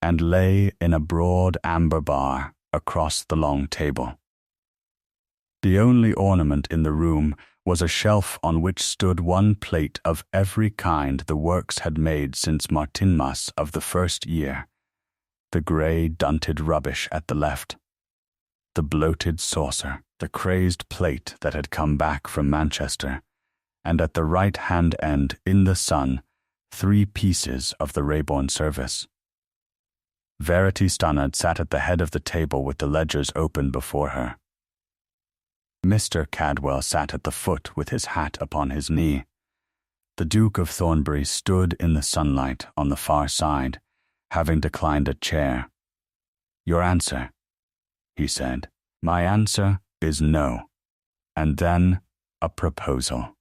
and lay in a broad amber bar across the long table. The only ornament in the room was a shelf on which stood one plate of every kind the works had made since Martinmas of the first year, the grey dunted rubbish at the left, the bloated saucer, the crazed plate that had come back from Manchester, and at the right-hand end, in the sun, 3 pieces of the Rayborn service. Verity Stannard sat at the head of the table with the ledgers open before her. Mr. Cadwell sat at the foot with his hat upon his knee. The Duke of Thornbury stood in the sunlight on the far side, having declined a chair. "Your answer," he said. "My answer is no, and then a proposal.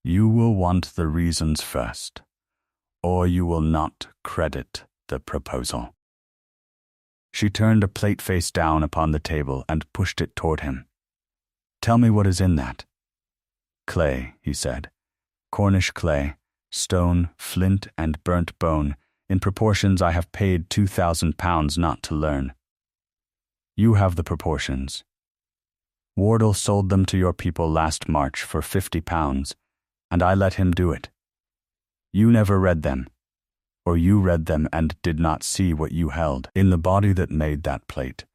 You will want the reasons first, or you will not credit the proposal." She turned a plate face down upon the table and pushed it toward him. "Tell me what is in that." "Clay," he said. "Cornish clay, stone, flint, and burnt bone, in proportions I have paid £2,000 not to learn. You have the proportions. Wardle sold them to your people last March for £50, and I let him do it. You never read them, or you read them and did not see what you held. In the body that made that plate,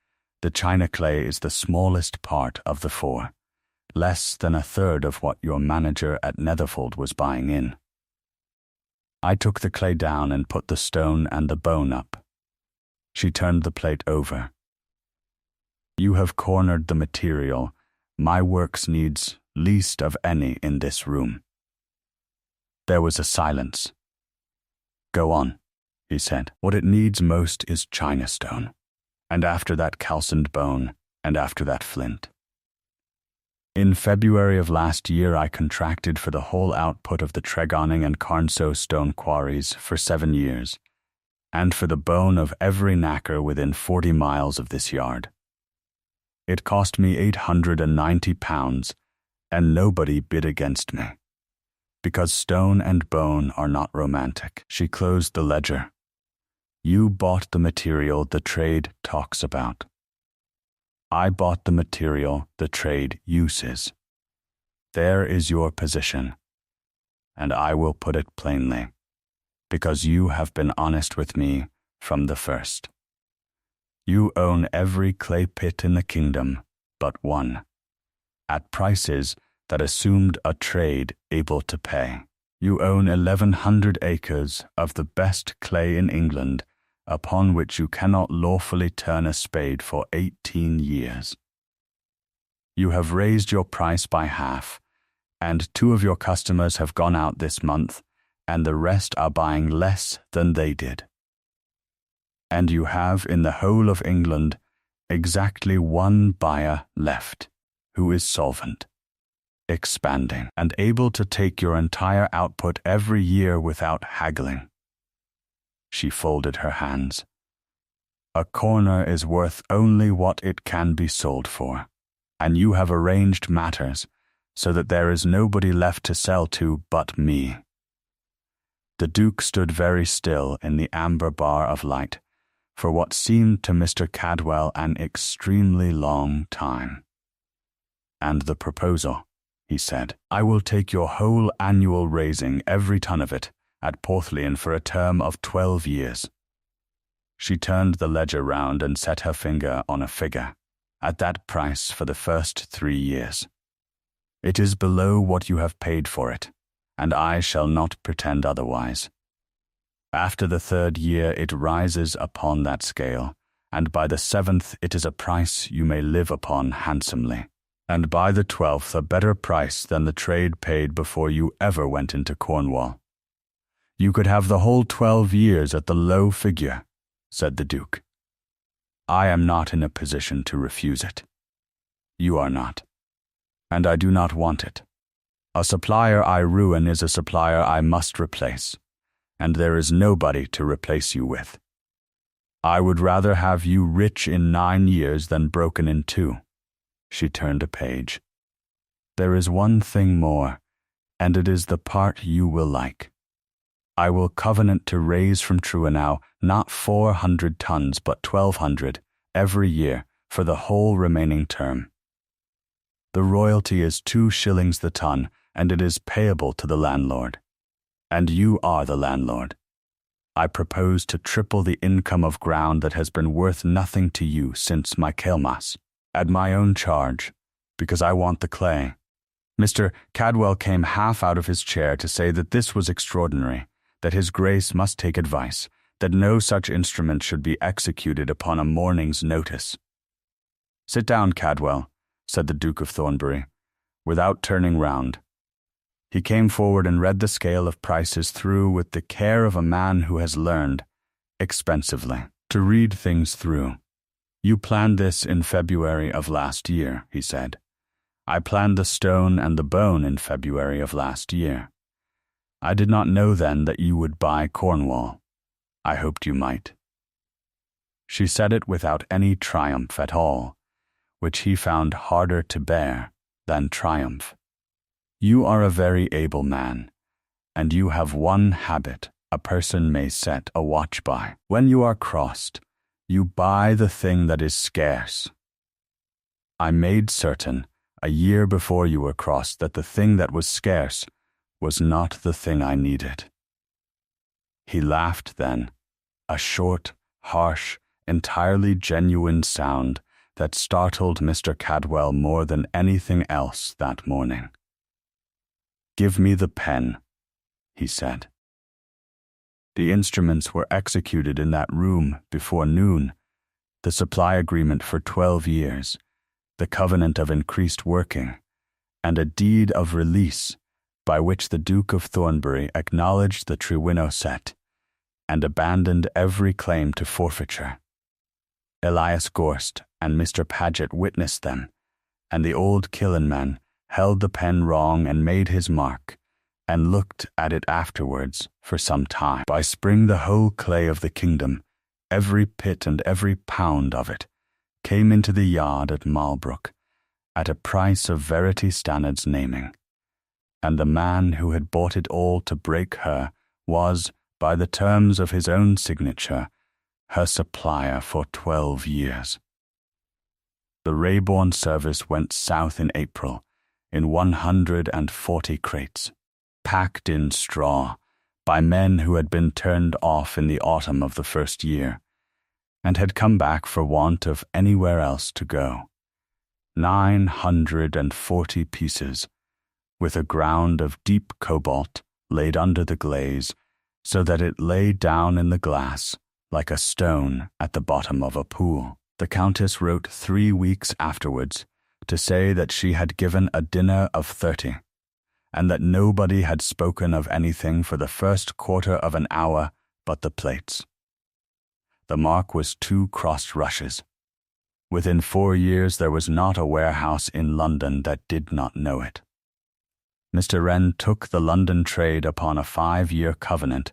the china clay is the smallest part of the 4, less than 1/3 of what your manager at Netherfold was buying in. I took the clay down and put the stone and the bone up." She turned the plate over. "You have cornered the material my works needs least of any in this room." There was a silence. "Go on," he said. "What it needs most is china stone, and after that calcined bone, and after that flint. In February of last year I contracted for the whole output of the Tregonning and Carnsew stone quarries for 7 years, and for the bone of every knacker within 40 miles of this yard. It cost me £890, and nobody bid against me, because stone and bone are not romantic." She closed the ledger. "You bought the material the trade talks about. I bought the material the trade uses. There is your position, and I will put it plainly, because you have been honest with me from the first. You own every clay pit in the kingdom but one, at prices that assumed a trade able to pay. You own 1,100 acres of the best clay in England, upon which you cannot lawfully turn a spade for 18 years. You have raised your price by half, and 2 of your customers have gone out this month, and the rest are buying less than they did. And you have in the whole of England exactly one buyer left, who is solvent, expanding, and able to take your entire output every year without haggling. She folded her hands. A corner is worth only what it can be sold for, and you have arranged matters so that there is nobody left to sell to but me. The Duke stood very still in the amber bar of light for what seemed to Mr. Cadwell an extremely long time. And the proposal, he said, I will take your whole annual raising, every ton of it, at Porthlane for a term of 12 years. She turned the ledger round and set her finger on a figure, at that price for the first 3 years. It is below what you have paid for it, and I shall not pretend otherwise. After the 3rd year it rises upon that scale, and by the 7th it is a price you may live upon handsomely, and by the 12th a better price than the trade paid before you ever went into Cornwall. You could have the whole 12 years at the low figure, said the Duke. I am not in a position to refuse it. You are not, and I do not want it. A supplier I ruin is a supplier I must replace, and there is nobody to replace you with. I would rather have you rich in 9 years than broken in 2. She turned a page. There is one thing more, and it is the part you will like. I will covenant to raise from Trewinnow not 400 tons but 1,200 every year for the whole remaining term. The royalty is 2 shillings the ton, and it is payable to the landlord. And you are the landlord. I propose to triple the income of ground that has been worth nothing to you since Michaelmas, at my own charge, because I want the clay. Mr. Cadwell came half out of his chair to say that this was extraordinary, that his grace must take advice, that no such instrument should be executed upon a morning's notice. Sit down, Cadwell, said the Duke of Thornbury, without turning round. He came forward and read the scale of prices through with the care of a man who has learned, expensively, to read things through. You planned this in February of last year, he said. I planned the stone and the bone in February of last year. I did not know then that you would buy Cornwall. I hoped you might. She said it without any triumph at all, which he found harder to bear than triumph. You are a very able man, and you have one habit a person may set a watch by. When you are crossed, you buy the thing that is scarce. I made certain, a year before you were crossed, that the thing that was scarce was not the thing I needed. He laughed then, a short, harsh, entirely genuine sound that startled Mr. Cadwell more than anything else that morning. Give me the pen, he said. The instruments were executed in that room before noon, the supply agreement for 12 years, the covenant of increased working, and a deed of release by which the Duke of Thornbury acknowledged the Trewinnow sett and abandoned every claim to forfeiture. Elias Gorst and Mr. Paget witnessed them, and the old Kilnbourne held the pen wrong and made his mark, and looked at it afterwards for some time. By spring the whole clay of the kingdom, every pit and every pound of it, came into the yard at Marlbrook, at a price of Verity Stannard's naming, and the man who had bought it all to break her was, by the terms of his own signature, her supplier for 12 years. The Rayborn service went south in April, in 140 crates, packed in straw, by men who had been turned off in the autumn of the first year, and had come back for want of anywhere else to go. 940 pieces, with a ground of deep cobalt laid under the glaze, so that it lay down in the glass like a stone at the bottom of a pool. The Countess wrote 3 weeks afterwards to say that she had given a dinner of 30, and that nobody had spoken of anything for the first quarter of an hour but the plates. The mark was 2 crossed rushes. Within 4 years there was not a warehouse in London that did not know it. Mr. Wren took the London trade upon a 5-year covenant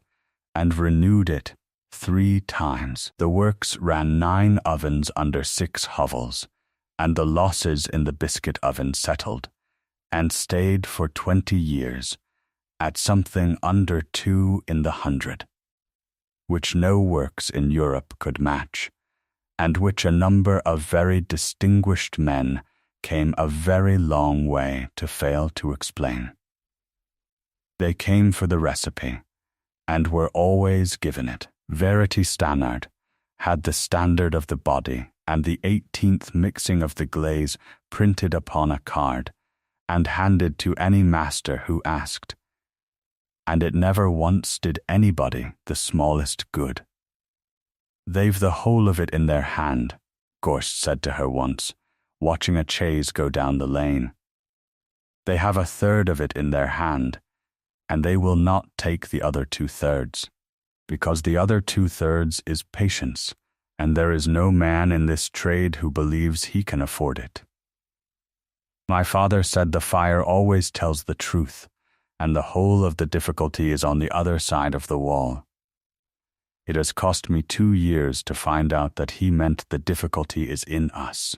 and renewed it 3 times. The works ran 9 ovens under 6 hovels, and the losses in the biscuit oven settled, and stayed for 20 years, at something under 2 in the 100, which no works in Europe could match, and which a number of very distinguished men came a very long way to fail to explain. They came for the recipe, and were always given it. Verity Stannard had the standard of the body and the 18th mixing of the glaze printed upon a card, and handed to any master who asked, and it never once did anybody the smallest good. "They've the whole of it in their hand," Gorst said to her once, watching a chaise go down the lane. "They have 1/3 of it in their hand, and they will not take the other 2/3, because the other 2/3 is patience, and there is no man in this trade who believes he can afford it." My father said the fire always tells the truth, and the whole of the difficulty is on the other side of the wall. It has cost me 2 years to find out that he meant the difficulty is in us.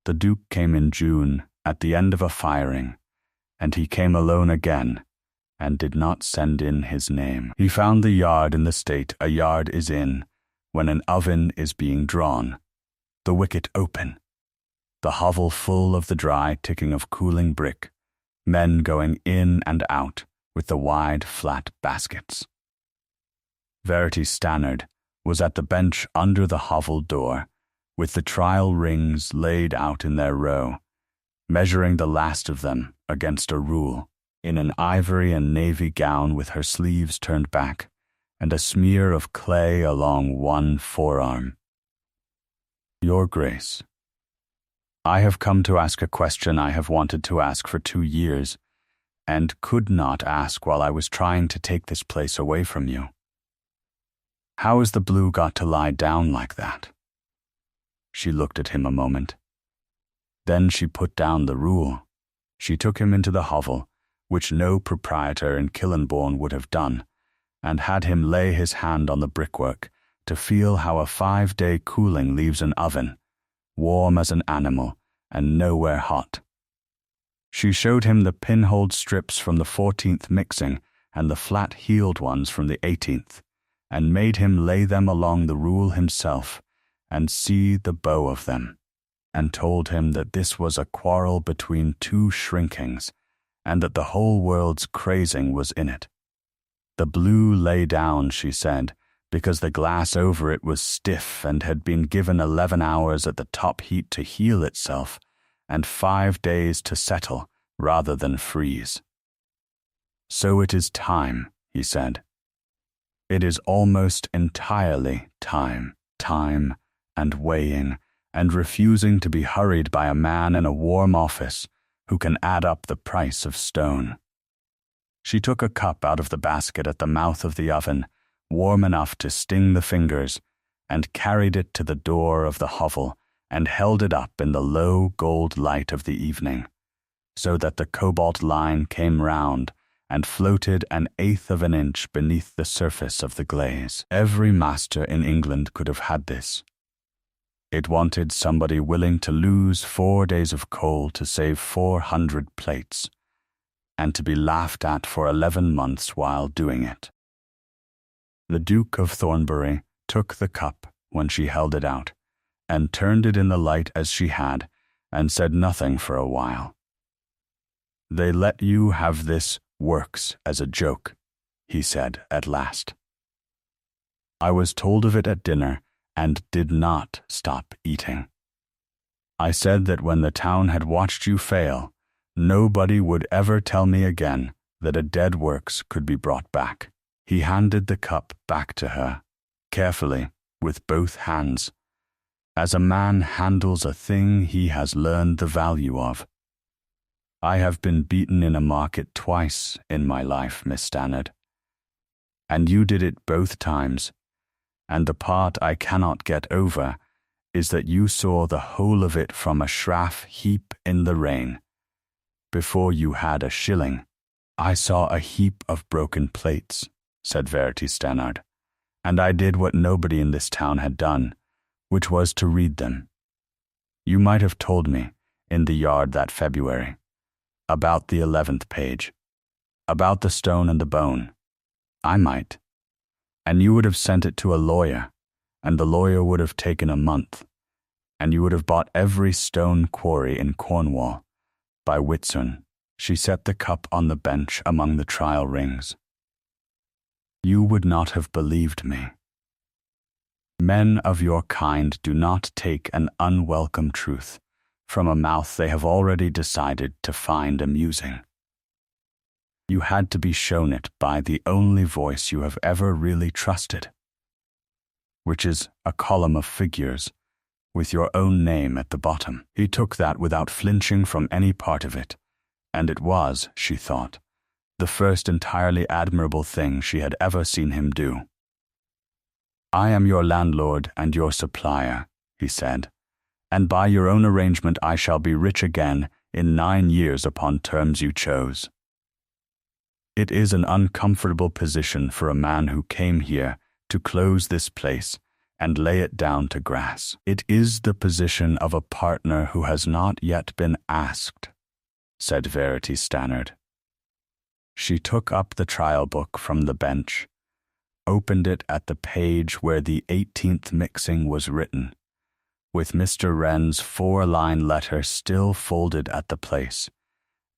The Duke came in June, at the end of a firing, and he came alone again, and did not send in his name. He found the yard in the state a yard is in, when an oven is being drawn, the wicket open, the hovel full of the dry ticking of cooling brick, men going in and out with the wide flat baskets. Verity Stannard was at the bench under the hovel door, with the trial rings laid out in their row, measuring the last of them against a rule, in an ivory and navy gown with her sleeves turned back, and a smear of clay along one forearm. "Your Grace, I have come to ask a question I have wanted to ask for 2 years, and could not ask while I was trying to take this place away from you. How has the blue got to lie down like that?" She looked at him a moment. Then she put down the rule. She took him into the hovel, which no proprietor in Kilnbourne would have done, and had him lay his hand on the brickwork to feel how a 5-day cooling leaves an oven, warm as an animal and nowhere hot. She showed him the pinholed strips from the 14th mixing and the flat-heeled ones from the 18th, and made him lay them along the rule himself and see the bow of them, and told him that this was a quarrel between 2 shrinkings, and that the whole world's crazing was in it. The blue lay down, she said, because the glass over it was stiff and had been given 11 hours at the top heat to heal itself, and 5 days to settle rather than freeze. "So it is time," he said. "It is almost entirely time and weighing, and refusing to be hurried by a man in a warm office who can add up the price of stone." She took a cup out of the basket at the mouth of the oven, warm enough to sting the fingers, and carried it to the door of the hovel and held it up in the low gold light of the evening, so that the cobalt line came round and floated 1/8 of an inch beneath the surface of the glaze. Every master in England could have had this. It wanted somebody willing to lose 4 days of coal to save 400 plates, and to be laughed at for 11 months while doing it. The Duke of Thornbury took the cup when she held it out, and turned it in the light as she had, and said nothing for a while. "They let you have this works as a joke," he said at last. "I was told of it at dinner, and did not stop eating. I said that when the town had watched you fail, nobody would ever tell me again that a dead works could be brought back." He handed the cup back to her, carefully, with both hands, as a man handles a thing he has learned the value of. I have been beaten in a market twice in my life, Miss Stannard, and you did it both times, and the part I cannot get over is that you saw the whole of it from a shraff heap in the rain. Before you had a shilling. I saw a heap of broken plates, said Verity Stannard, and I did what nobody in this town had done, which was to read them. You might have told me, in the yard that February, about the 11th page, about the stone and the bone. I might. And you would have sent it to a lawyer, and the lawyer would have taken a month, and you would have bought every stone quarry in Cornwall. By Whitsun, she set the cup on the bench among the trial rings. You would not have believed me. Men of your kind do not take an unwelcome truth from a mouth they have already decided to find amusing. You had to be shown it by the only voice you have ever really trusted, which is a column of figures with your own name at the bottom. He took that without flinching from any part of it, and it was, she thought, the first entirely admirable thing she had ever seen him do. I am your landlord and your supplier, he said, and by your own arrangement I shall be rich again in 9 years upon terms you chose. It is an uncomfortable position for a man who came here to close this place and lay it down to grass. It is the position of a partner who has not yet been asked, said Verity Stannard. She took up the trial book from the bench, opened it at the page where the 18th mixing was written, with Mr. Wren's 4-line letter still folded at the place,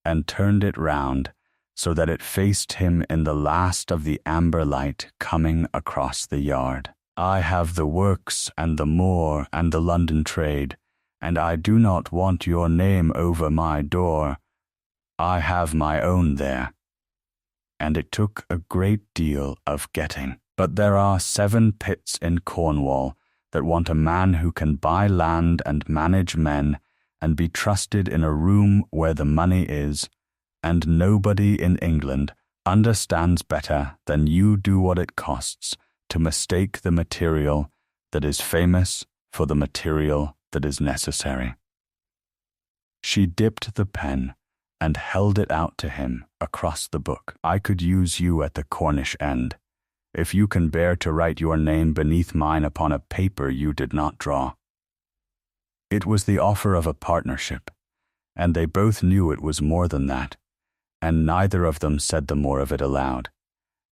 and turned it round so that it faced him in the last of the amber light coming across the yard. I have the works and the moor and the London trade, and I do not want your name over my door. I have my own there. And it took a great deal of getting. But there are 7 pits in Cornwall that want a man who can buy land and manage men and be trusted in a room where the money is, and nobody in England understands better than you do what it costs to mistake the material that is famous for the material that is necessary. She dipped the pen and held it out to him across the book. I could use you at the Cornish end, if you can bear to write your name beneath mine upon a paper you did not draw. It was the offer of a partnership, and they both knew it was more than that, and neither of them said the more of it aloud,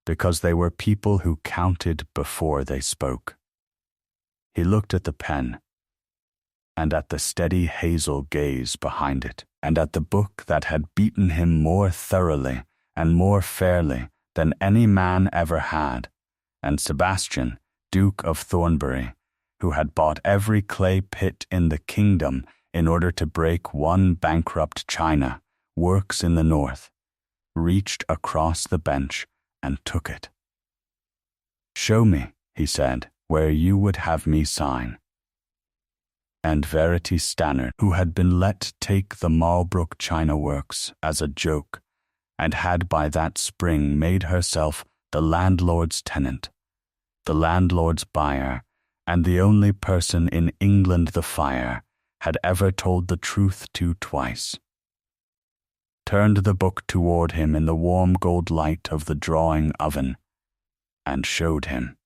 because they were people who counted before they spoke. He looked at the pen, and at the steady hazel gaze behind it, and at the book that had beaten him more thoroughly and more fairly than any man ever had, and Sebastian, Duke of Thornbury, who had bought every clay pit in the kingdom in order to break one Bankrupt China Works in the north, reached across the bench and took it. "Show me," he said, "where you would have me sign." And Verity Stannard, who had been let take the Marlbrook China Works as a joke, and had by that spring made herself the landlord's tenant, the landlord's buyer, and the only person in England the fire had ever told the truth to twice, turned the book toward him in the warm gold light of the drawing oven, and showed him.